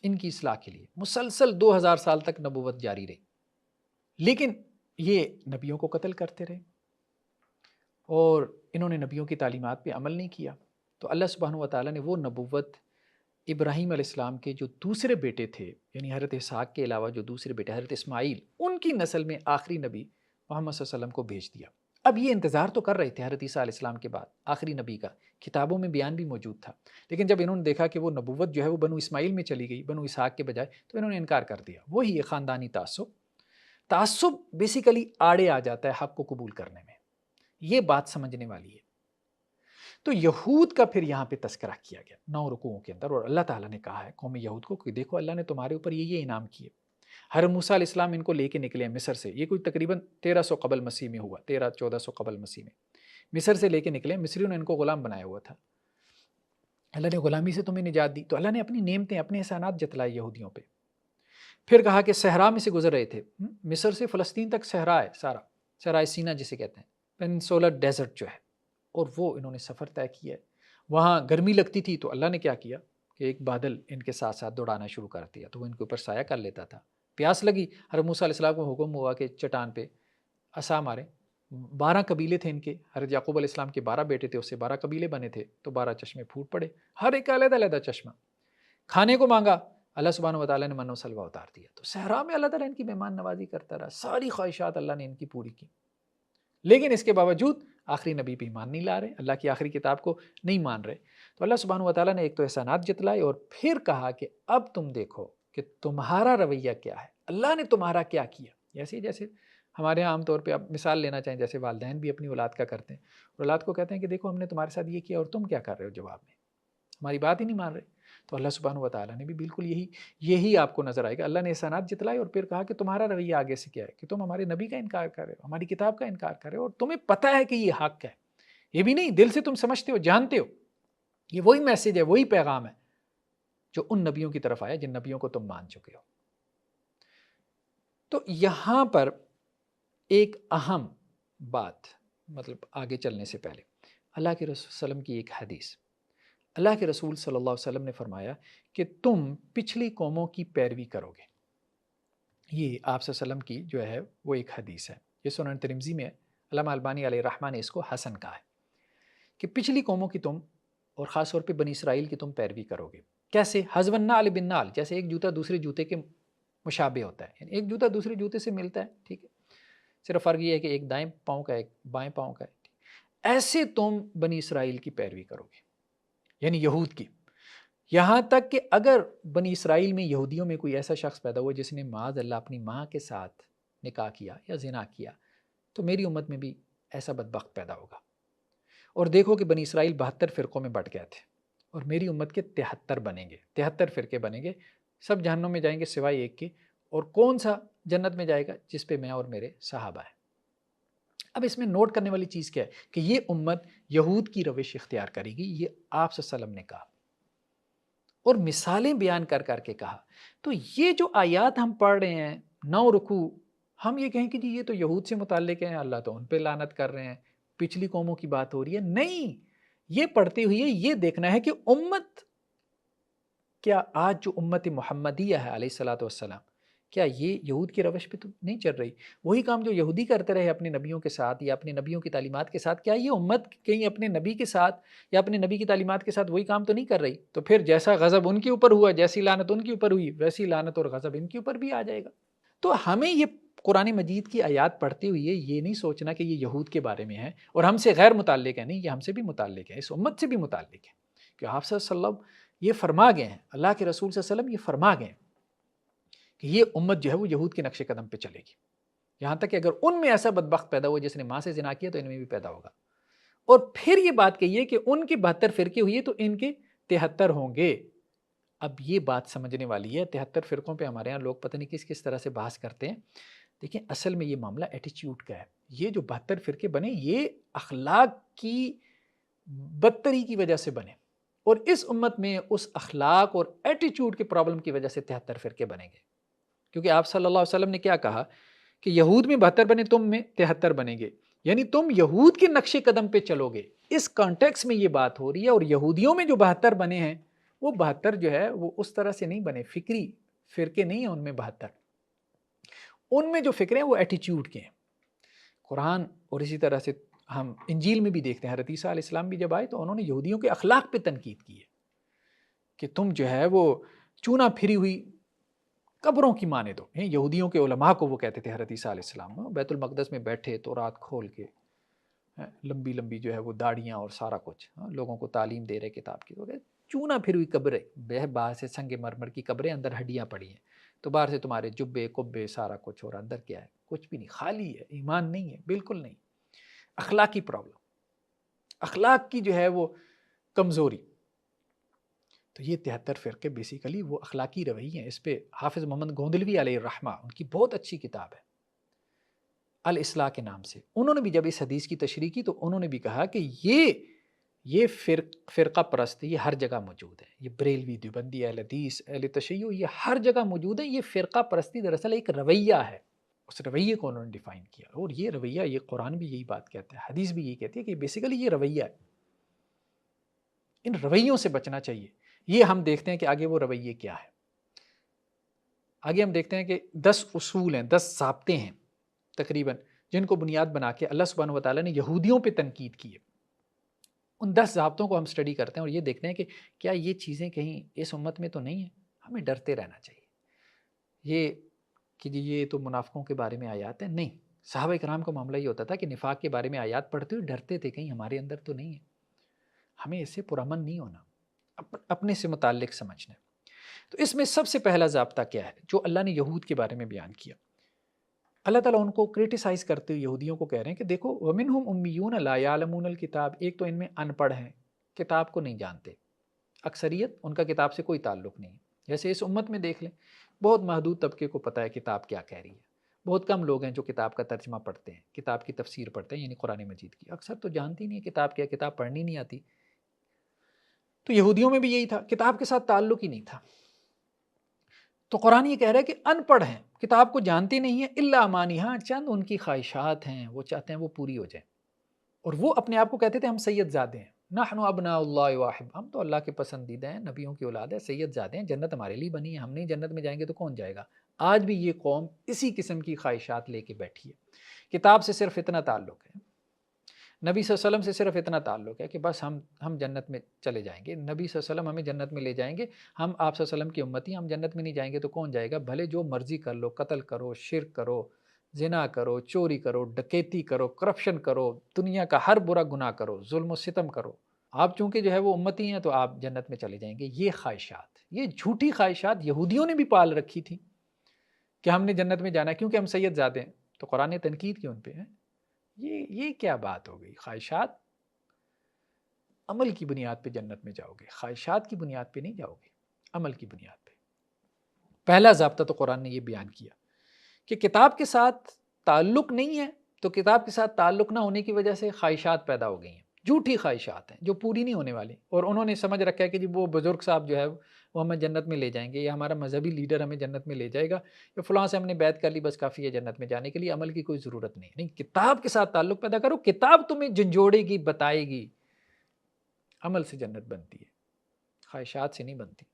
ان کی اصلاح کے لیے، مسلسل 2000 سال تک نبوت جاری رہی، لیکن یہ نبیوں کو قتل کرتے رہے اور انہوں نے نبیوں کی تعلیمات پہ عمل نہیں کیا۔ تو اللہ سبحانہ و تعالیٰ نے وہ نبوت ابراہیم علیہ السلام کے جو دوسرے بیٹے تھے، یعنی حضرت اسحاق کے علاوہ جو دوسرے بیٹے حضرت اسماعیل، ان کی نسل میں آخری نبی محمد صلی اللہ علیہ وسلم کو بھیج دیا۔ اب یہ انتظار تو کر رہے تھے حضرت عیسیٰ علیہ السلام کے بعد آخری نبی کا، کتابوں میں بیان بھی موجود تھا، لیکن جب انہوں نے دیکھا کہ وہ نبوت جو ہے وہ بنو اسماعیل میں چلی گئی بنو اسحاق کے بجائے، تو انہوں نے انکار کر دیا۔ وہی ہے خاندانی تعصب بیسیکلی آڑے آ جاتا ہے حق کو قبول کرنے میں، یہ بات سمجھنے والی ہے۔ تو یہود کا پھر یہاں پہ تذکرہ کیا گیا 9 رکوعوں کے اندر، اور اللہ تعالیٰ نے کہا ہے قوم یہود کو کہ دیکھو اللہ نے تمہارے اوپر یہ انعام کیے، حضرت موسیٰ علیہ السلام ان کو لے کے نکلے ہیں مصر سے، یہ کوئی تقریباً 1300 قبل مسیح میں ہوا، 1300-1400 قبل مسیح میں مصر سے لے کے نکلے، مصریوں نے ان کو غلام بنایا ہوا تھا، اللہ نے غلامی سے تمہیں نجات دی، تو اللہ نے اپنی نعمتیں اپنے احسانات جتلائے یہودیوں پہ۔ پھر کہا کہ صحرا میں سے گزر رہے تھے، مصر سے فلسطین تک صحرا ہے، سارا صحرائے سینا جسے کہتے ہیں، پینسولر ڈیزرٹ جو ہے، اور وہ انہوں نے سفر طے کیا ہے۔ وہاں گرمی لگتی تھی تو اللہ نے کیا کیا کہ ایک بادل ان کے ساتھ ساتھ دوڑانا شروع کر دیا، تو وہ ان کے اوپر سایہ کر لیتا تھا۔ پیاس لگی، حضرت موسیٰ علیہ السلام کو حکم ہوا کہ چٹان پہ عصا مارے۔ 12 قبیلے تھے ان کے، حضرت یعقوب علیہ السلام کے 12 بیٹے تھے، اس سے 12 قبیلے بنے تھے، تو 12 چشمے پھوٹ پڑے، ہر ایک علیحدہ علیحدہ چشمہ۔ کھانے کو مانگا، اللہ سبحانہ وتعالیٰ نے من و سلوہ اتار دیا، تو صحرا میں اللہ تعالیٰ ان کی مہمان نوازی کرتا رہا، ساری خواہشات اللہ نے ان کی پوری کی، لیکن اس کے باوجود آخری نبی پہ ایمان نہیں لا رہے، اللہ کی آخری کتاب کو نہیں مان رہے۔ تو اللہ سبحانہ وتعالیٰ نے ایک تو احسانات جتلائے، اور پھر کہا کہ اب تم دیکھو کہ تمہارا رویہ کیا ہے، اللہ نے تمہارا کیا کیا۔ جیسے ہمارے یہاں عام طور پہ آپ مثال لینا چاہیں، جیسے والدین بھی اپنی اولاد کا کرتے ہیں، اور اولاد کو کہتے ہیں کہ دیکھو ہم نے تمہارے ساتھ یہ کیا اور تم کیا کر رہے ہو، جواب میں ہماری بات ہی نہیں مان رہے۔ تو اللہ سبحانہ وتعالیٰ نے بھی بالکل یہی آپ کو نظر آئے گا، اللہ نے احسانات جتلائے اور پھر کہا کہ تمہارا رویہ آگے سے کیا ہے، کہ تم ہمارے نبی کا انکار کر رہے ہو، ہماری کتاب کا انکار کر رہے ہو، اور تمہیں پتہ ہے کہ یہ حق ہے، یہ بھی نہیں دل سے تم سمجھتے ہو، جانتے ہو یہ وہی میسج ہے، وہی پیغام ہے جو ان نبیوں کی طرف آیا جن نبیوں کو تم مان چکے ہو۔ تو یہاں پر ایک اہم بات، مطلب آگے چلنے سے پہلے اللہ کے رسول صلی اللہ علیہ وسلم کی ایک حدیث، اللہ کے رسول صلی اللہ علیہ وسلم نے فرمایا کہ تم پچھلی قوموں کی پیروی کرو گے۔ یہ آپ صلی اللہ علیہ وسلم کی جو ہے وہ ایک حدیث ہے، یہ سنن ترمذی میں علامہ البانی علیہ الرحمہ نے اس کو حسن کہا ہے، کہ پچھلی قوموں کی تم، اور خاص طور پہ بنی اسرائیل کی تم پیروی کرو گے۔ کیسے؟ حذو النعل بالنعل، جیسے ایک جوتا دوسرے جوتے کے مشابہ ہوتا ہے، یعنی ایک جوتا دوسرے جوتے سے ملتا ہے، ٹھیک ہے، صرف فرق یہ ہے کہ ایک دائیں پاؤں کا ایک بائیں پاؤں کا ہے۔ ایسے تم بنی اسرائیل کی پیروی کرو گے، یعنی یہود کی، یہاں تک کہ اگر بنی اسرائیل میں یہودیوں میں کوئی ایسا شخص پیدا ہوا جس نے معاذ اللہ اپنی ماں کے ساتھ نکاح کیا یا زنا کیا، تو میری امت میں بھی ایسا بدبخت پیدا ہوگا۔ اور دیکھو کہ بنی اسرائیل 72 فرقوں میں بٹ گئے تھے، اور میری امت کے 73 بنیں گے، 73 فرقے بنیں گے، سب جہنم میں جائیں گے سوائے ایک کے، اور کون سا جنت میں جائے گا؟ جس پہ میں اور میرے صحابہ ہیں۔ اب اس میں نوٹ کرنے والی چیز کیا ہے کہ یہ امت یہود کی روش اختیار کرے گی، یہ آپ صلی اللہ علیہ وسلم نے کہا، اور مثالیں بیان کر کر کے کہا۔ تو یہ جو آیات ہم پڑھ رہے ہیں 9 رکوع، ہم یہ کہیں کہ جی یہ تو یہود سے متعلق ہیں، اللہ تو ان پہ لعنت کر رہے ہیں، پچھلی قوموں کی بات ہو رہی ہے، نہیں، یہ پڑھتے ہوئے یہ دیکھنا ہے کہ امت کیا آج جو امت محمدیہ ہے علیہ الصلوۃ والسلام، کیا یہ یہود کی روش پہ تو نہیں چل رہی؟ وہی کام جو یہودی کرتے رہے اپنے نبیوں کے ساتھ یا اپنے نبیوں کی تعلیمات کے ساتھ، کیا یہ امت کہیں اپنے نبی کے ساتھ یا اپنے نبی کی تعلیمات کے ساتھ وہی کام تو نہیں کر رہی؟ تو پھر جیسا غضب ان کے اوپر ہوا، جیسی لعنت ان کے اوپر ہوئی، ویسی لعنت اور غضب ان کے اوپر بھی آ جائے گا۔ تو ہمیں یہ قرآن مجید کی آیات پڑھتے ہوئے یہ نہیں سوچنا کہ یہ یہود کے بارے میں ہے اور ہم سے غیر متعلق ہے، نہیں، یہ ہم سے بھی متعلق ہے، اس امت سے بھی متعلق ہے، کہ آپ صلی اللہ علیہ وسلم یہ فرما گئے ہیں، اللہ کے رسول صلی اللہ علیہ وسلم یہ فرما گئے ہیں کہ یہ امت جو ہے وہ یہود کے نقش قدم پہ چلے گی، یہاں تک کہ اگر ان میں ایسا بدبخت پیدا ہوا جس نے ماں سے زنا کیا تو ان میں بھی پیدا ہوگا۔ اور پھر یہ بات کہیے کہ ان کے 72 فرقے ہوئے تو ان کے 73 ہوں گے۔ اب یہ بات سمجھنے والی ہے، 73 فرقوں پہ ہمارے ہاں لوگ پتہ نہیں کس طرح سے بحث کرتے ہیں۔ دیکھیں اصل میں یہ معاملہ ایٹیچیوڈ کا ہے، یہ جو 72 فرقے بنے یہ اخلاق کی بدتری کی وجہ سے بنے، اور اس امت میں اس اخلاق اور ایٹیچیوڈ کے پرابلم کی وجہ سے 73 فرقے بنیں گے، کیونکہ آپ صلی اللہ علیہ وسلم نے کیا کہا کہ یہود میں 72 بنے، تم میں 73 بنیں گے، یعنی تم یہود کے نقش قدم پہ چلو گے۔ اس کانٹیکس میں یہ بات ہو رہی ہے، اور یہودیوں میں جو 72 بنے ہیں وہ 72 جو ہے وہ اس طرح سے نہیں بنے، فکری فرقے نہیں ہیں ان میں 72، ان میں جو فکریں وہ ایٹیچیوڈ کے ہیں۔ قرآن اور اسی طرح سے ہم انجیل میں بھی دیکھتے ہیں، حضرت عیسیٰ علیہ السلام بھی جب آئے تو انہوں نے یہودیوں کے اخلاق پہ تنقید کی ہے کہ تم جو ہے وہ چونا پھری ہوئی قبروں کی مانند ہو۔ یہودیوں کے علماء کو وہ کہتے تھے حضرت عیسیٰ علیہ السلام، بیت المقدس میں بیٹھے تو رات کھول کے لمبی لمبی جو ہے وہ داڑیاں اور سارا کچھ، لوگوں کو تعلیم دے رہے کتاب کی، چونا پھر ہوئی قبریں، باہر سے سنگ مرمر کی قبریں، اندر ہڈیاں پڑی ہیں، تو باہر سے تمہارے جبے کبے سارا کچھ، اور اندر کیا ہے؟ کچھ بھی نہیں، خالی ہے، ایمان نہیں ہے، بالکل نہیں، اخلاقی پرابلم، اخلاق کی جو ہے وہ کمزوری۔ تو یہ 73 فرقے بیسیکلی وہ اخلاقی رویے ہیں. اس پہ حافظ محمد گوندلوی علیہ الرحمہ ان کی بہت اچھی کتاب ہے الاصلاح کے نام سے. انہوں نے بھی جب اس حدیث کی تشریح کی تو انہوں نے بھی کہا کہ یہ فرقہ پرست یہ ہر جگہ موجود ہے. یہ بریلوی، دیوبندی، اہل حدیث، اہل تشیع، یہ ہر جگہ موجود ہے. یہ فرقہ پرستی دراصل ایک رویہ ہے. اس رویے کو انہوں نے ڈیفائن کیا، اور یہ رویہ، یہ قرآن بھی یہی بات کہتا ہے، حدیث بھی یہی کہتی ہے کہ بیسیکلی یہ رویہ ہے. ان رویوں سے بچنا چاہیے. یہ ہم دیکھتے ہیں کہ آگے وہ رویے کیا ہے. آگے ہم دیکھتے ہیں کہ 10 اصول ہیں، 10 ضابطے ہیں تقریباً، جن کو بنیاد بنا کے اللہ سبحانہ و تعالیٰ نے یہودیوں پہ تنقید کی ہے. ان 10 ضابطوں کو ہم اسٹڈی کرتے ہیں اور یہ دیکھتے ہیں کہ کیا یہ چیزیں کہیں اس امت میں تو نہیں ہیں. ہمیں ڈرتے رہنا چاہیے. یہ کہ جی یہ تو منافقوں کے بارے میں آیات ہیں، نہیں. صحابہ کرام کا معاملہ یہ ہوتا تھا کہ نفاق کے بارے میں آیات پڑھتے ہوئے ڈرتے تھے کہیں ہمارے اندر تو نہیں ہے. ہمیں اس سے پرامن نہیں ہونا، اپنے سے متعلق سمجھنا. تو اس میں سب سے پہلا ضابطہ کیا ہے جو اللہ نے یہود کے بارے میں بیان کیا؟ اللہ تعالیٰ ان کو کرٹیسائز کرتے ہوئے یہودیوں کو کہہ رہے ہیں کہ دیکھو وَمِنْهُمْ أُمِّيُّونَ لَا يَعْلَمُونَ الْكِتَابَ، ایک تو ان میں ان پڑھ ہیں، کتاب کو نہیں جانتے. اکثریت ان کا کتاب سے کوئی تعلق نہیں. جیسے اس امت میں دیکھ لیں، بہت محدود طبقے کو پتہ ہے کتاب کیا کہہ رہی ہے. بہت کم لوگ ہیں جو کتاب کا ترجمہ پڑھتے ہیں، کتاب کی تفسیر پڑھتے ہیں، یعنی قرآن مجید کی. اکثر تو جانتی نہیں ہے کتاب کیا، کتاب پڑھنی نہیں آتی. تو یہودیوں میں بھی یہی تھا، کتاب کے ساتھ تعلق ہی نہیں تھا. تو قرآن یہ کہہ رہا ہے کہ ان پڑھ ہیں، کتاب کو جانتے نہیں ہیں، الا امانیہ، چند ان کی خواہشات ہیں، وہ چاہتے ہیں وہ پوری ہو جائیں. اور وہ اپنے آپ کو کہتے تھے ہم سید زادے ہیں، نحن ابناء اللہ واحب، ہم تو اللہ کے پسندیدہ ہیں، نبیوں کی اولاد ہے، سید زادے ہیں، جنت ہمارے لیے بنی ہے، ہم نہیں جنت میں جائیں گے تو کون جائے گا. آج بھی یہ قوم اسی قسم کی خواہشات لے کے بیٹھی ہے. کتاب سے صرف اتنا تعلق ہے، نبی صلی اللہ علیہ وسلم سے صرف اتنا تعلق ہے کہ بس ہم جنت میں چلے جائیں گے، نبی صلی اللہ علیہ وسلم ہمیں جنت میں لے جائیں گے، ہم آپ صلی اللہ علیہ وسلم کی امتی، ہم جنت میں نہیں جائیں گے تو کون جائے گا. بھلے جو مرضی کر لو، قتل کرو، شرک کرو، زنا کرو، چوری کرو، ڈکیتی کرو، کرپشن کرو، دنیا کا ہر برا گناہ کرو، ظلم و ستم کرو، آپ چونکہ جو ہے وہ امتی ہیں تو آپ جنت میں چلے جائیں گے. یہ خواہشات، یہ جھوٹی خواہشات یہودیوں نے بھی پال رکھی تھی کہ ہم نے جنت میں جانا ہے کیونکہ ہم سید زادے ہیں. تو قرآن نے تنقید کی ان پہ ہے. یہ کیا بات ہو گئی؟ خواہشات، عمل کی بنیاد پہ جنت میں جاؤ گے، خواہشات کی بنیاد پہ نہیں جاؤ گے، عمل کی بنیاد پہ. پہلا ضابطہ تو قرآن نے یہ بیان کیا کہ کتاب کے ساتھ تعلق نہیں ہے، تو کتاب کے ساتھ تعلق نہ ہونے کی وجہ سے خواہشات پیدا ہو گئی ہیں، جھوٹی خواہشات ہیں جو پوری نہیں ہونے والی. اور انہوں نے سمجھ رکھا ہے کہ جی وہ بزرگ صاحب جو ہے وہ ہمیں جنت میں لے جائیں گے، یا ہمارا مذہبی لیڈر ہمیں جنت میں لے جائے گا، یا فلاں سے ہم نے بیعت کر لی بس کافی ہے جنت میں جانے کے لیے، عمل کی کوئی ضرورت نہیں. نہیں، کتاب کے ساتھ تعلق پیدا کرو، کتاب تمہیں جھنجھوڑے گی، بتائے گی. عمل سے جنت بنتی ہے، خواہشات سے نہیں بنتی.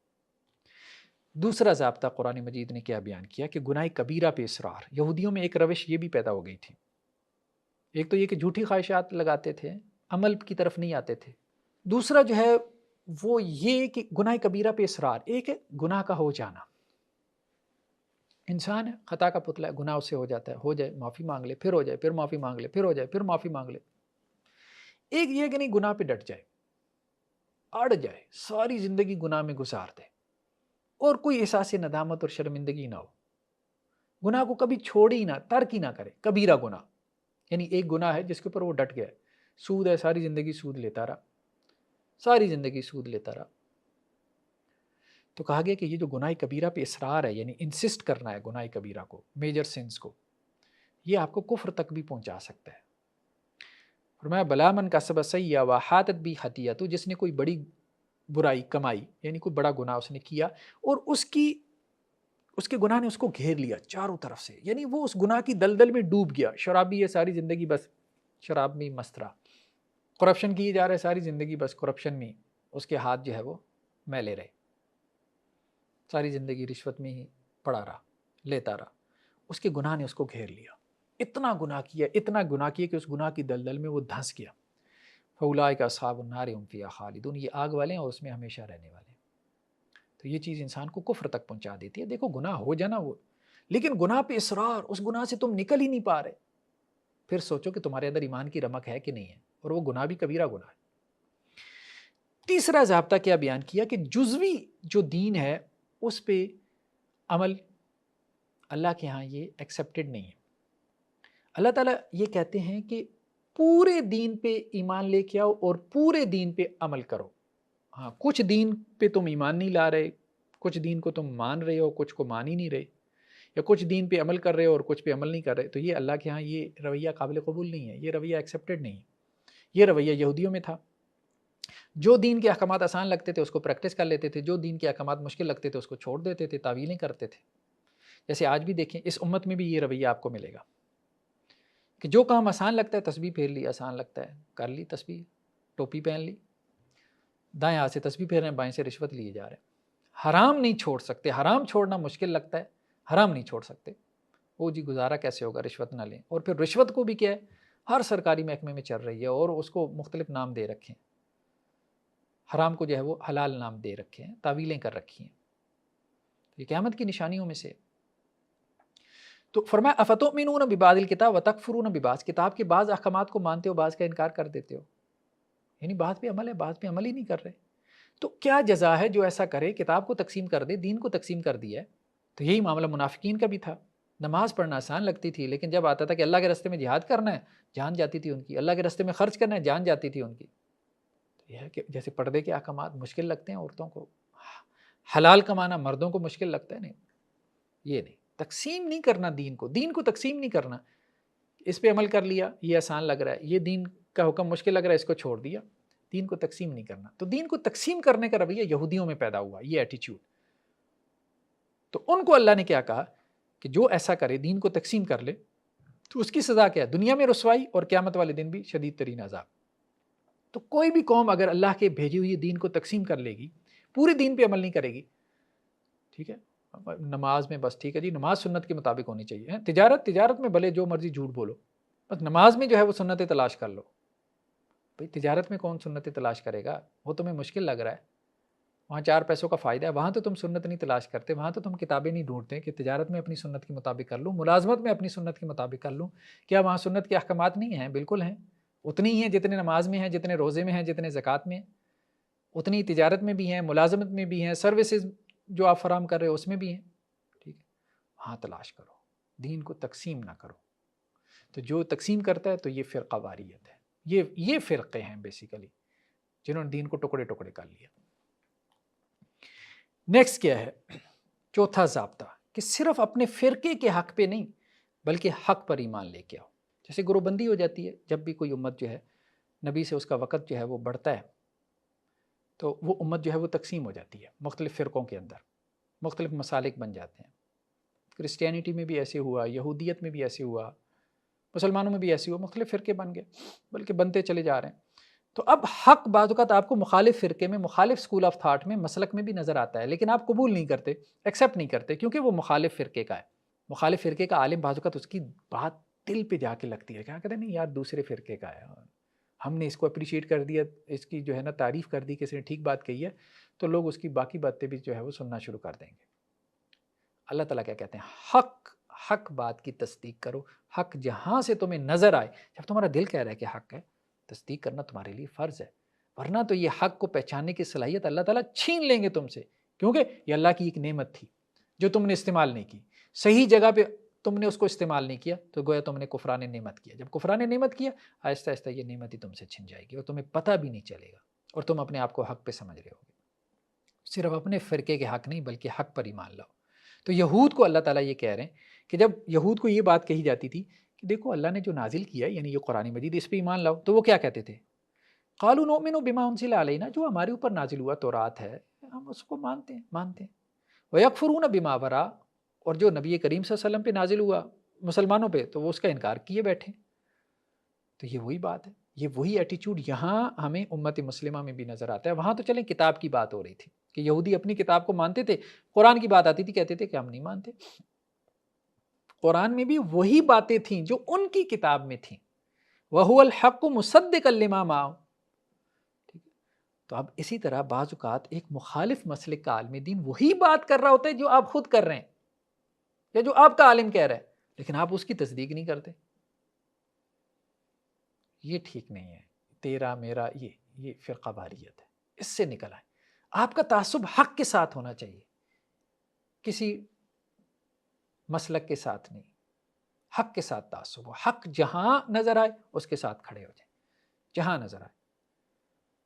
دوسرا ضابطہ قرآن مجید نے کیا بیان کیا کہ گناہ کبیرہ پہ اصرار. یہودیوں میں ایک روش یہ بھی پیدا ہو گئی تھی. ایک تو یہ کہ جھوٹی خواہشات لگاتے تھے، عمل کی طرف نہیں آتے تھے. دوسرا جو ہے وہ یہ کہ گناہ کبیرہ پہ اصرار. ایک ہے گناہ کا ہو جانا، انسان ہے، خطا کا پتلا ہے، گناہ اس سے ہو جاتا ہے، ہو جائے معافی مانگ لے، پھر ہو جائے، پھر معافی مانگ لے، پھر ہو جائے، پھر معافی مانگ لے. ایک یہ کہ نہیں، گناہ پہ ڈٹ جائے، اڑ جائے، ساری زندگی گناہ میں گزار دے اور کوئی احساس ندامت اور شرمندگی نہ ہو، گناہ کو کبھی چھوڑ ہی نہ، ترک ہی نہ کرے. کبیرہ گناہ یعنی ایک گناہ ہے جس کے اوپر وہ ڈٹ گیا ہے. سود ہے، ساری زندگی سود لیتا رہا، ساری زندگی سود لیتا رہا. تو کہا گیا کہ یہ جو گناہ کبیرہ پہ اصرار ہے، یعنی انسسٹ کرنا ہے گناہ کبیرہ کو، میجر سینس کو، یہ آپ کو کفر تک بھی پہنچا سکتا ہے. فرمایا بلا من کسب سیئہ وحاطت بھی خطیئۃ، جس نے کوئی بڑی برائی کمائی، یعنی کوئی بڑا گناہ اس نے کیا اور اس کے گناہ نے اس کو گھیر لیا چاروں طرف سے، یعنی وہ اس گناہ کی دلدل میں ڈوب گیا. شرابی ہے، ساری زندگی بس شراب میں مست رہا. کرپشن کی جا رہا ہے، ساری زندگی بس کرپشن میں اس کے ہاتھ جو ہے وہ میلے رہے، ساری زندگی رشوت میں ہی پڑا رہا، لیتا رہا. اس کے گناہ نے اس کو گھیر لیا، اتنا گناہ کیا، اتنا گناہ کیا کہ اس گناہ کی دلدل میں وہ دھنس گیا. فَأُولَٰئِکَ أَصْحَابُ النَّارِ هُمْ فِيهَا خَالِدُونَ، یہ آگ والے ہیں اور اس میں ہمیشہ رہنے والے ہیں. تو یہ چیز انسان کو کفر تک پہنچا دیتی ہے. دیکھو گناہ ہو جانا وہ، لیکن گناہ پہ اصرار، اس گناہ سے تم نکل ہی نہیں پا رہے، پھر سوچو کہ تمہارے اندر ایمان کی رمق ہے کہ نہیں ہے، اور وہ گناہ بھی کبیرہ گناہ ہے. تیسرا ضابطہ کیا بیان کیا کہ جزوی جو دین ہے اس پہ عمل اللہ کے ہاں یہ ایکسیپٹڈ نہیں ہے. اللہ تعالیٰ یہ کہتے ہیں کہ پورے دین پہ ایمان لے کے آؤ اور پورے دین پہ عمل کرو. ہاں کچھ دین پہ تم ایمان نہیں لا رہے، کچھ دین کو تم مان رہے ہو، کچھ کو مان ہی نہیں رہے، یا کچھ دین پہ عمل کر رہے ہو اور کچھ پہ عمل نہیں کر رہے، تو یہ اللہ کے ہاں یہ رویہ قابل قبول نہیں ہے، یہ رویہ ایکسیپٹیڈ نہیں ہے۔ یہ رویہ یہودیوں میں تھا، جو دین کے احکامات آسان لگتے تھے اس کو پریکٹس کر لیتے تھے، جو دین کے احکامات مشکل لگتے تھے اس کو چھوڑ دیتے تھے، تعویلیں کرتے تھے۔ جیسے آج بھی دیکھیں اس امت میں بھی یہ رویہ آپ کو ملے گا کہ جو کام آسان لگتا ہے، تسبیح پھیر لی، آسان لگتا ہے کر لی تسبیح، ٹوپی پہن لی، دائیں ہاتھ سے تسبیح پھیر رہے ہیں، بائیں سے رشوت لیے جا رہے ہیں، حرام نہیں چھوڑ سکتے، حرام چھوڑنا مشکل لگتا ہے، حرام نہیں چھوڑ سکتے، وہ جی گزارا کیسے ہوگا، رشوت نہ لیں۔ اور پھر رشوت کو بھی کیا ہے، ہر سرکاری محکمے میں چل رہی ہے اور اس کو مختلف نام دے رکھے ہیں، حرام کو جو ہے وہ حلال نام دے رکھے ہیں، تعویلیں کر رکھی ہیں، یہ قیامت کی نشانیوں میں سے۔ تو فرمایا افتؤمنون ببعض الکتاب وتکفرون ببعض، کتاب کے بعض احکامات کو مانتے ہو، بعض کا انکار کر دیتے ہو، یعنی بعض پہ عمل ہے، بعض پہ عمل ہی نہیں کر رہے۔ تو کیا جزا ہے جو ایسا کرے، کتاب کو تقسیم کر دے، دین کو تقسیم کر دیا ہے؟ تو یہی معاملہ منافقین کا بھی تھا، نماز پڑھنا آسان لگتی تھی، لیکن جب آتا تھا کہ اللہ کے راستے میں جہاد کرنا ہے، جان جاتی تھی ان کی، اللہ کے راستے میں خرچ کرنا ہے، جان جاتی تھی ان کی۔ تو یہ ہے کہ جیسے پردے کے احکامات مشکل لگتے ہیں عورتوں کو، حلال کمانا مردوں کو مشکل لگتا ہے، نہیں، یہ نہیں، تقسیم نہیں کرنا دین کو تقسیم نہیں کرنا، اس پہ عمل کر لیا یہ آسان لگ رہا ہے، یہ دین کا حکم مشکل لگ رہا ہے اس کو چھوڑ دیا، دین کو تقسیم نہیں کرنا۔ تو دین کو تقسیم کرنے کا رویہ یہودیوں میں پیدا ہوا، یہ ایٹیچیوڈ۔ تو ان کو اللہ نے کیا کہا کہ جو ایسا کرے، دین کو تقسیم کر لے، تو اس کی سزا کیا ہے، دنیا میں رسوائی اور قیامت والے دن بھی شدید ترین عذاب۔ تو کوئی بھی قوم اگر اللہ کے بھیجے ہوئے دین کو تقسیم کر لے گی، پورے دین پہ عمل نہیں کرے گی، ٹھیک ہے، نماز میں بس ٹھیک ہے جی نماز سنت کے مطابق ہونی چاہیے، تجارت میں بھلے جو مرضی جھوٹ بولو، بس نماز میں جو ہے وہ سنتیں تلاش کر لو۔ بھئی تجارت میں کون سنتیں تلاش کرے گا، وہ تمہیں مشکل لگ رہا ہے، وہاں 4 پیسوں کا فائدہ ہے، وہاں تو تم سنت نہیں تلاش کرتے، وہاں تو تم کتابیں نہیں ڈھونڈتے کہ تجارت میں اپنی سنت کے مطابق کر لوں، ملازمت میں اپنی سنت کے مطابق کر لوں۔ کیا وہاں سنت کے احکامات نہیں ہیں؟ بالکل ہیں، اتنی ہی ہیں جتنے نماز میں ہیں، جتنے روزے میں ہیں، جتنے زکوٰۃ میں ہیں، اتنی تجارت میں بھی ہیں، ملازمت میں بھی ہیں، سروسز جو آپ فراہم کر رہے ہو اس میں بھی ہیں، ٹھیک ہے، وہاں تلاش کرو، دین کو تقسیم نہ کرو۔ تو جو تقسیم کرتا ہے تو یہ فرقہ واریت ہے، یہ فرقے ہیں بیسیکلی جنہوں نے دین کو ٹکڑے ٹکڑے کر لیا۔ نیکسٹ کیا ہے، چوتھا ضابطہ کہ صرف اپنے فرقے کے حق پہ نہیں بلکہ حق پر ایمان لے کے آؤ۔ جیسے گروہ بندی ہو جاتی ہے، جب بھی کوئی امت جو ہے نبی سے اس کا وقت جو ہے وہ بڑھتا ہے تو وہ امت جو ہے وہ تقسیم ہو جاتی ہے، مختلف فرقوں کے اندر مختلف مسالک بن جاتے ہیں۔ کرسچینٹی میں بھی ایسے ہوا، یہودیت میں بھی ایسے ہوا، مسلمانوں میں بھی ایسے ہوا، مختلف فرقے بن گئے، بلکہ بنتے چلے جا رہے ہیں۔ تو اب حق بعض اوقات آپ کو مخالف فرقے میں، مخالف اسکول آف تھاٹ میں، مسلک میں بھی نظر آتا ہے، لیکن آپ قبول نہیں کرتے، ایکسیپٹ نہیں کرتے، کیونکہ وہ مخالف فرقے کا ہے۔ مخالف فرقے کا عالم بعض اوقات اس کی بات دل پہ جا کے لگتی ہے، کیا کہتے ہیں نہیں یار دوسرے فرقے کا ہے، ہم نے اس کو اپریشیٹ کر دیا، اس کی جو ہے نا تعریف کر دی، کسی نے ٹھیک بات کہی ہے تو لوگ اس کی باقی باتیں بھی جو ہے وہ سننا شروع کر دیں گے۔ اللہ تعالیٰ کیا کہتے ہیں، حق بات کی تصدیق کرو، حق جہاں سے تمہیں نظر آئے، جب تمہارا دل کہہ رہا ہے کہ حق ہے، تصدیق کرنا تمہارے لیے فرض ہے، ورنہ تو یہ حق کو پہچاننے کی صلاحیت اللہ تعالیٰ چھین لیں گے تم سے، کیونکہ یہ اللہ کی ایک نعمت تھی جو تم نے استعمال نہیں کی، صحیح جگہ پہ تم نے اس کو استعمال نہیں کیا تو گویا تم نے کفران نعمت کیا، جب کفران نعمت کیا آہستہ آہستہ یہ نعمت ہی تم سے چھن جائے گی اور تمہیں پتہ بھی نہیں چلے گا، اور تم اپنے آپ کو حق پہ سمجھ رہے ہوگے۔ صرف اپنے فرقے کے حق نہیں بلکہ حق پر ایمان لاؤ۔ تو یہود کو اللہ تعالیٰ یہ کہہ رہے ہیں کہ جب یہود کو یہ بات کہی جاتی تھی کہ دیکھو اللہ نے جو نازل کیا یعنی یہ قرآن مجید، اس پہ ایمان لاؤ، تو وہ کیا کہتے تھے، قالوا نؤمن بما انزل علینا، جو ہمارے اوپر نازل ہوا تورات ہے ہم اس کو مانتے ہیں، ویکفرون بما وراء، اور جو نبی کریم صلی اللہ علیہ وسلم پہ نازل ہوا مسلمانوں پہ تو وہ اس کا انکار کیے بیٹھے۔ تو یہ وہی بات ہے، یہ وہی ایٹیچیوڈ یہاں ہمیں امت مسلمہ میں بھی نظر آتا ہے۔ وہاں تو چلیں کتاب کی بات ہو رہی تھی کہ یہودی اپنی کتاب کو مانتے تھے، قرآن کی بات آتی تھی کہتے تھے کہ ہم نہیں مانتے۔ قرآن میں بھی وہی باتیں تھیں جو ان کی کتاب میں تھیں، وَهُوَ الْحَقُّ مُصَدِّقًا لِمَا مَعَهُ۔ تو اب اسی طرح بعض اوقات ایک مخالف مسلک کا عالم دین وہی بات کر رہا ہوتا ہے جو آپ خود کر رہے ہیں یا جو آپ کا عالم کہہ رہا ہے، لیکن آپ اس کی تصدیق نہیں کرتے۔ یہ ٹھیک نہیں ہے، تیرا میرا یہ فرقہ واریت ہے، اس سے نکل آئے۔ آپ کا تعصب حق کے ساتھ ہونا چاہیے، کسی مسلک کے ساتھ نہیں، حق کے ساتھ تعصب ہو، حق جہاں نظر آئے اس کے ساتھ کھڑے ہو جائیں، جہاں نظر آئے۔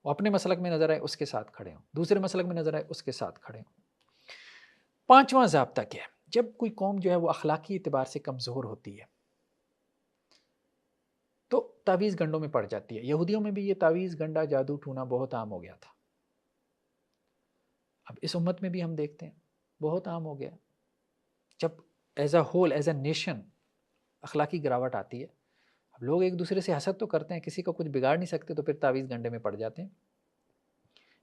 وہ اپنے مسلک میں نظر آئے اس کے ساتھ کھڑے ہوں، دوسرے مسلک میں نظر آئے اس کے ساتھ کھڑے ہوں۔ پانچواں ضابطہ کیا ہے؟ جب کوئی قوم جو ہے وہ اخلاقی اعتبار سے کمزور ہوتی ہے تو تعویذ گنڈوں میں پڑ جاتی ہے۔ یہودیوں میں بھی یہ تعویذ گنڈا جادو ٹونا بہت عام ہو گیا تھا، اب اس امت میں بھی ہم دیکھتے ہیں بہت عام ہو گیا۔ جب as a whole, as a nation اخلاقی گراوٹ آتی ہے، اب لوگ ایک دوسرے سے حسد تو کرتے ہیں، کسی کو کچھ بگاڑ نہیں سکتے تو پھر تعویذ گنڈے میں پڑ جاتے ہیں،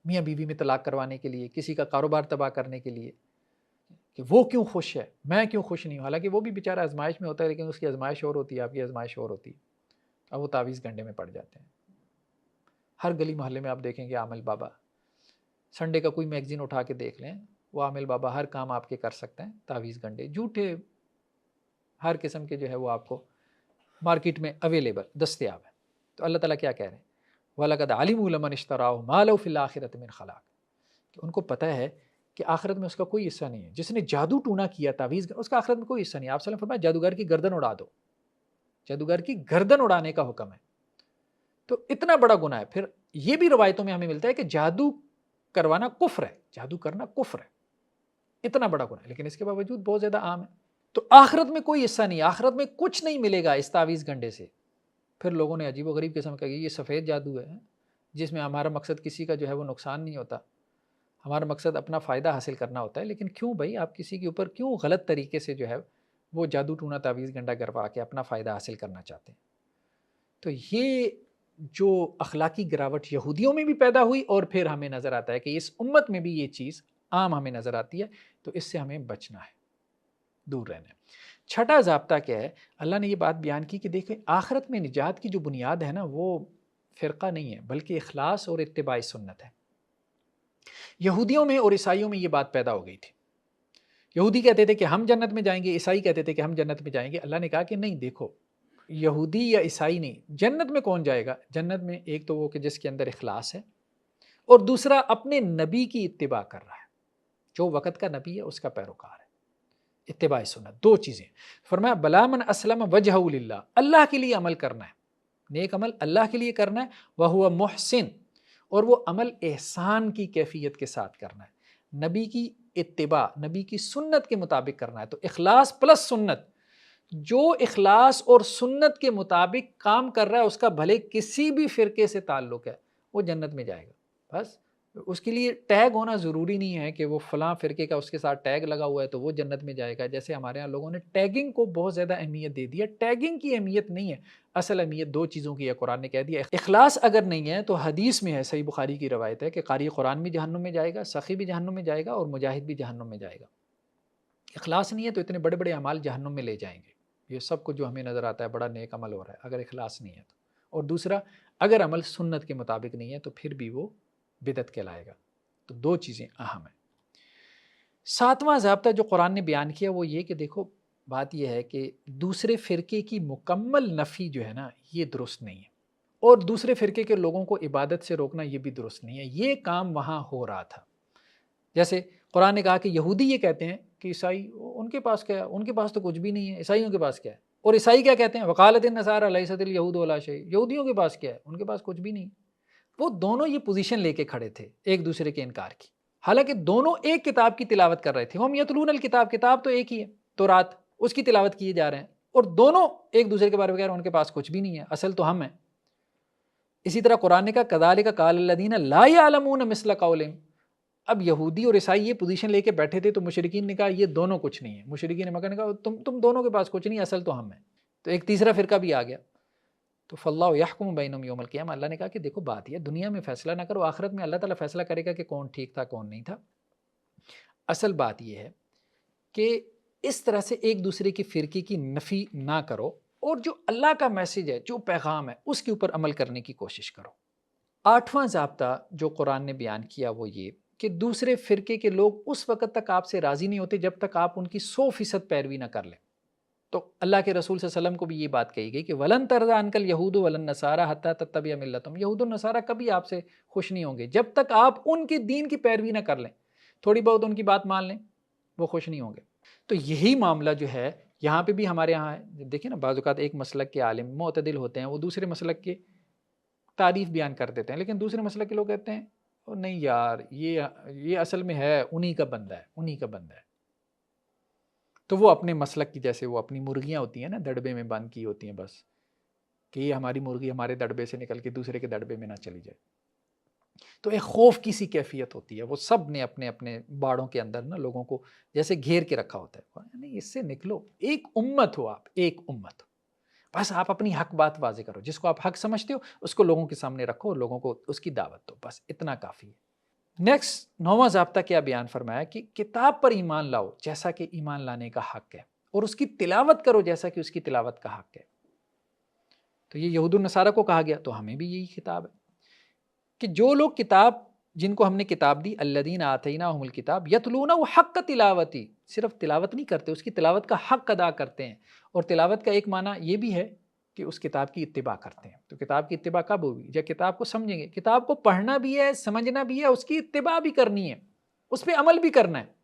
میاں بیوی میں طلاق کروانے کے لیے، کسی کا کاروبار تباہ کرنے کے لیے، کہ وہ کیوں خوش ہے میں کیوں خوش نہیں ہوں، حالانکہ وہ بھی بیچارہ آزمائش میں ہوتا ہے، لیکن اس کی آزمائش اور ہوتی ہے، آپ کی آزمائش اور ہوتی ہے، اب وہ تعویذ گنڈے میں پڑ جاتے ہیں۔ ہر گلی محلے میں آپ دیکھیں گے عامل بابا، سنڈے کا کوئی میگزین اٹھا کے دیکھ لیں، وہ عامل بابا ہر کام آپ کے کر سکتے ہیں، تعویذ گنڈے جھوٹے ہر قسم کے جو ہے وہ آپ کو مارکیٹ میں اویلیبل دستیاب ہے۔ تو اللہ تعالیٰ کیا کہہ رہے ہیں؟ وَلَقَدْ عَلِمُوا لَمَنِ اشْتَرَاهُ مَا لَهُ فِي الْآخِرَةِ مِنْ خَلَاقٍ، کہ ان کو پتہ ہے کہ آخرت میں اس کا کوئی حصہ نہیں ہے۔ جس نے جادو ٹونا کیا تعویذ، اس کا آخرت میں کوئی حصہ نہیں ہے۔ آپ صلی اللہ علیہ وسلم فرمایا جادوگر کی گردن اڑا دو، جادوگر کی گردن اڑانے کا حکم ہے۔ تو اتنا بڑا گناہ ہے۔ پھر یہ بھی روایتوں میں ہمیں ملتا ہے کہ جادو کروانا کفر ہے، جادو کرنا کفر ہے، اتنا بڑا گناہ ہے، لیکن اس کے باوجود بہت زیادہ عام ہے۔ تو آخرت میں کوئی حصہ نہیں، آخرت میں کچھ نہیں ملے گا اس تعویذ گنڈے سے۔ پھر لوگوں نے عجیب و غریب قسم کا یہ سفید جادو ہے جس میں ہمارا مقصد کسی کا جو ہے وہ نقصان نہیں ہوتا، ہمارا مقصد اپنا فائدہ حاصل کرنا ہوتا ہے، لیکن کیوں بھائی آپ کسی کے اوپر کیوں غلط طریقے سے جو ہے وہ جادو ٹونا تعویذ گنڈا کروا کے اپنا فائدہ حاصل کرنا چاہتے ہیں؟ تو یہ جو اخلاقی گراوٹ یہودیوں میں بھی پیدا ہوئی اور پھر ہمیں نظر آتا ہے کہ اس امت میں بھی یہ چیز عام ہمیں نظر آتی ہے، تو اس سے ہمیں بچنا ہے، دور رہنا ہے۔ چھٹا ضابطہ کیا ہے؟ اللہ نے یہ بات بیان کی کہ دیکھیں آخرت میں نجات کی جو بنیاد ہے نا وہ فرقہ نہیں ہے بلکہ اخلاص اور اتباع سنت ہے۔ یہودیوں میں اور عیسائیوں میں یہ بات پیدا ہو گئی تھی، یہودی کہتے تھے کہ ہم جنت میں جائیں گے، عیسائی کہتے تھے کہ ہم جنت میں جائیں گے۔ اللہ نے کہا کہ نہیں، دیکھو یہودی یا عیسائی نہیں، جنت میں کون جائے گا؟ جنت میں ایک تو وہ کہ جس کے اندر اخلاص ہے، اور دوسرا اپنے نبی کی اتباع کر رہا ہے، جو وقت کا نبی ہے اس کا پیروکار ہے، اتباع سنت۔ دو چیزیں فرمایا، بلا من اسلم وجہہ للہ، اللہ کے لیے عمل کرنا ہے، نیک عمل اللہ کے لیے کرنا ہے، وہو محسن، اور وہ عمل احسان کی کیفیت کے ساتھ کرنا ہے، نبی کی اتباع، نبی کی سنت کے مطابق کرنا ہے۔ تو اخلاص پلس سنت، جو اخلاص اور سنت کے مطابق کام کر رہا ہے اس کا بھلے کسی بھی فرقے سے تعلق ہے وہ جنت میں جائے گا۔ بس اس کے لیے ٹیگ ہونا ضروری نہیں ہے کہ وہ فلاں فرقے کا اس کے ساتھ ٹیگ لگا ہوا ہے تو وہ جنت میں جائے گا، جیسے ہمارے یہاں لوگوں نے ٹیگنگ کو بہت زیادہ اہمیت دے دی ہے۔ ٹیگنگ کی اہمیت نہیں ہے، اصل اہمیت دو چیزوں کی ہے، قرآن نے کہہ دیا اخلاص اگر نہیں ہے تو حدیث میں ہے، صحیح بخاری کی روایت ہے کہ قاری قرآن بھی جہنم میں جائے گا، سخی بھی جہنم میں جائے گا، اور مجاہد بھی جہنم میں جائے گا۔ اخلاص نہیں ہے تو اتنے بڑے بڑے اعمال جہنم میں لے جائیں گے، یہ سب کچھ جو ہمیں نظر آتا ہے بڑا نیک عمل ہو رہا ہے، اگر اخلاص نہیں ہے تو۔ اور دوسرا اگر عمل سنت کے مطابق نہیں ہے تو پھر بھی وہ بدعت کہلائے گا۔ تو دو چیزیں اہم ہیں۔ ساتواں ضابطہ جو قرآن نے بیان کیا وہ یہ کہ دیکھو بات یہ ہے کہ دوسرے فرقے کی مکمل نفی جو ہے نا یہ درست نہیں ہے، اور دوسرے فرقے کے لوگوں کو عبادت سے روکنا یہ بھی درست نہیں ہے۔ یہ کام وہاں ہو رہا تھا، جیسے قرآن نے کہا کہ یہودی یہ کہتے ہیں کہ عیسائی ان کے پاس کیا ہے، ان کے پاس تو کچھ بھی نہیں ہے، عیسائیوں کے پاس کیا ہے؟ اور عیسائی کیا کہتے ہیں؟ وقالت النصارى لیست الیہود ولا شیء، یہودیوں کے پاس کیا ہے؟ ان کے پاس کچھ بھی نہیں۔ وہ دونوں یہ پوزیشن لے کے کھڑے تھے ایک دوسرے کے انکار کی، حالانکہ دونوں ایک کتاب کی تلاوت کر رہے تھے، ہم یتلون الکتاب، کتاب تو ایک ہی ہے تورات، اس کی تلاوت کیے جا رہے ہیں، اور دونوں ایک دوسرے کے بارے میں کہہ رہے ہیں ان کے پاس کچھ بھی نہیں ہے، اصل تو ہم ہیں۔ اسی طرح قرآن نے کہا کذالک قال الذین لا یعلمون مثل قولہم، اب یہودی اور عیسائی یہ پوزیشن لے کے بیٹھے تھے تو مشرکین نے کہا یہ دونوں کچھ نہیں ہے، مشرکین مکہ نے کہا تم دونوں کے پاس کچھ نہیں، اصل تو ہم ہیں۔ تو ایک تیسرا فرقہ بھی آ گیا، تو فاللہ یحکم بینہم یوم القیامہ، اللہ نے کہا کہ دیکھو بات یہ دنیا میں فیصلہ نہ کرو، آخرت میں اللہ تعالیٰ فیصلہ کرے گا کہ کون ٹھیک تھا کون نہیں تھا۔ اصل بات یہ ہے کہ اس طرح سے ایک دوسرے کی فرقے کی نفی نہ کرو، اور جو اللہ کا میسج ہے، جو پیغام ہے، اس کے اوپر عمل کرنے کی کوشش کرو۔ آٹھواں ضابطہ جو قرآن نے بیان کیا وہ یہ کہ دوسرے فرقے کے لوگ اس وقت تک آپ سے راضی نہیں ہوتے جب تک آپ ان کی 100% پیروی نہ کر لیں۔ تو اللہ کے رسول صلی اللہ علیہ وسلم کو بھی یہ بات کہی گئی کہ وَلَن تَرْضَىٰ عَنْكَ الْيَهُودُ وَلَا النَّصَارَىٰ حَتَّىٰ تَتَّبِعَ مِلَّتَهُمْ، یہود و نصارہ کبھی آپ سے خوش نہیں ہوں گے جب تک آپ ان کے دین کی پیروی نہ کر لیں، تھوڑی بہت ان کی بات مان لیں وہ خوش نہیں ہوں گے۔ تو یہی معاملہ جو ہے یہاں پہ بھی ہمارے یہاں ہے، دیکھیں نا بعض اوقات ایک مسلک کے عالم معتدل ہوتے ہیں، وہ دوسرے مسلک کے تعریف بیان کر دیتے ہیں، لیکن دوسرے مسلک کے لوگ کہتے ہیں نہیں یار یہ اصل میں ہے انہی کا بندہ ہے، انہی کا بندہ ہے۔ تو وہ اپنے مسلک کی، جیسے وہ اپنی مرغیاں ہوتی ہیں نا دڑبے میں بند کی ہوتی ہیں، بس کہ یہ ہماری مرغی ہمارے دڑبے سے نکل کے دوسرے کے دڑبے میں نہ چلی جائے، تو ایک خوف کی سی کیفیت ہوتی ہے۔ وہ سب نے اپنے اپنے باڑوں کے اندر نا لوگوں کو جیسے گھیر کے رکھا ہوتا ہے، نہیں اس سے نکلو، ایک امت ہو آپ، ایک امت ہو، بس آپ اپنی حق بات واضح کرو، جس کو آپ حق سمجھتے ہو اس کو لوگوں کے سامنے رکھو اور لوگوں کو اس کی دعوت دو، بس اتنا کافی ہے۔ نیکسٹ 9واں ضابطہ کیا بیان فرمایا کہ کتاب پر ایمان لاؤ جیسا کہ ایمان لانے کا حق ہے، اور اس کی تلاوت کرو جیسا کہ اس کی تلاوت کا حق ہے۔ تو یہ یہود النصارہ کو کہا گیا، تو ہمیں بھی یہی خطاب ہے کہ جو لوگ کتاب، جن کو ہم نے کتاب دی، الذین آتیناہم الکتاب یتلونہ حق تلاوتی، صرف تلاوت نہیں کرتے، اس کی تلاوت کا حق ادا کرتے ہیں۔ اور تلاوت کا ایک معنی یہ بھی ہے کہ اس کتاب کی اتباع کرتے ہیں۔ تو کتاب کی اتباع کب ہوگی؟ جب کتاب کو سمجھیں گے، کتاب کو پڑھنا بھی ہے، سمجھنا بھی ہے، اس کی اتباع بھی کرنی ہے، اس پہ عمل بھی کرنا ہے۔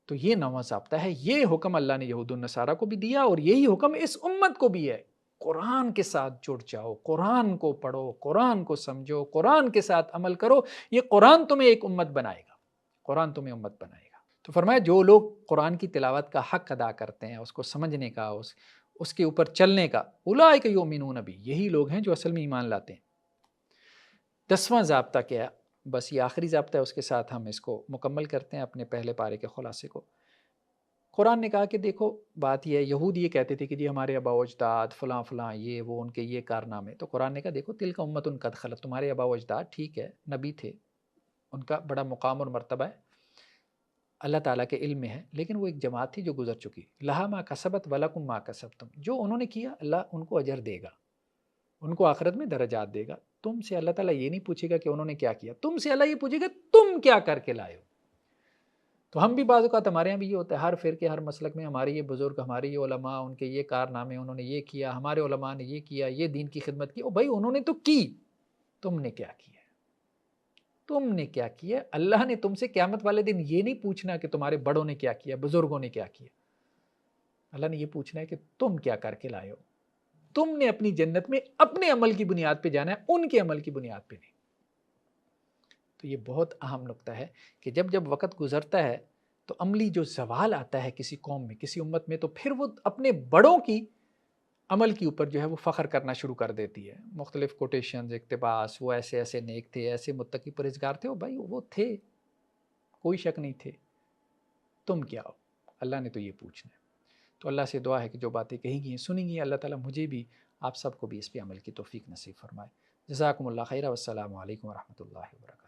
تو یہ 9واں ضابطہ ہے، یہ حکم اللہ نے یہود النصارہ کو بھی دیا، اور یہی حکم اس امت کو بھی ہے۔ قرآن کے ساتھ جڑ جاؤ، قرآن کو پڑھو، قرآن کو سمجھو، قرآن کے ساتھ عمل کرو، یہ قرآن تمہیں ایک امت بنائے گا، قرآن تمہیں امت بنائے گا۔ تو فرمایا جو لوگ قرآن کی تلاوت کا حق ادا کرتے ہیں، اس کو سمجھنے کا، اس کے اوپر چلنے کا، اولئک یؤمنون بہ، یہی لوگ ہیں جو اصل میں ایمان لاتے ہیں۔ 10واں ضابطہ کیا؟ بس یہ آخری ضابطہ ہے، اس کے ساتھ ہم اس کو مکمل کرتے ہیں اپنے پہلے پارے کے خلاصے کو۔ قرآن نے کہا کہ دیکھو بات یہ ہے، یہود یہ کہتے تھے کہ جی ہمارے آبا و اجداد فلاں فلاں یہ وہ ان کے یہ کارنامے، تو قرآن نے کہا دیکھو تلک امت قد خلت، تمہارے آبا و اجداد ٹھیک ہے، نبی تھے، ان کا بڑا مقام اور مرتبہ ہے اللہ تعالیٰ کے علم میں ہے، لیکن وہ ایک جماعت تھی جو گزر چکی، لہا ما کسبت ولکم ما کسبتم، جو انہوں نے کیا اللہ ان کو اجر دے گا، ان کو آخرت میں درجات دے گا۔ تم سے اللہ تعالیٰ یہ نہیں پوچھے گا کہ انہوں نے کیا کیا، تم سے اللہ یہ پوچھے گا تم کیا کر کے لائے ہو۔ تو ہم بھی بعض اوقات ہمارے یہاں بھی یہ ہوتا ہے، ہر فرقے ہر مسلک میں ہمارے یہ بزرگ، ہمارے یہ علماء، ان کے یہ کارنامے، انہوں نے یہ کیا، ہمارے علماء نے یہ کیا، یہ دین کی خدمت کی، او بھائی انہوں نے تو کی، تم نے کیا کیا، تم نے کیا کیا؟ اللہ نے تم سے قیامت والے دن یہ نہیں پوچھنا کہ تمہارے بڑوں نے کیا کیا، بزرگوں نے کیا کیا، اللہ نے یہ پوچھنا ہے کہ تم کیا کر کے لائے ہو۔ تم نے اپنی جنت میں اپنے عمل کی بنیاد پہ جانا ہے، ان کے عمل کی بنیاد پہ نہیں۔ تو یہ بہت اہم نقطہ ہے کہ جب جب وقت گزرتا ہے تو عملی جو زوال آتا ہے کسی قوم میں، کسی امت میں، تو پھر وہ اپنے بڑوں کی عمل کے اوپر جو ہے وہ فخر کرنا شروع کر دیتی ہے، مختلف کوٹیشنز، اقتباس، وہ ایسے ایسے نیک تھے، ایسے متقی پرہیزگار تھے، بھائی وہ تھے، کوئی شک نہیں تھے، تم کیا ہو؟ اللہ نے تو یہ پوچھنا ہے۔ تو اللہ سے دعا ہے کہ جو باتیں کہی گئی ہیں سنی گئی ہیں، اللہ تعالیٰ مجھے بھی آپ سب کو بھی اس پہ عمل کی توفیق نصیب فرمائے۔ جزاکم اللہ خیرہ، والسلام علیکم ورحمۃ اللہ وبرکاتہ۔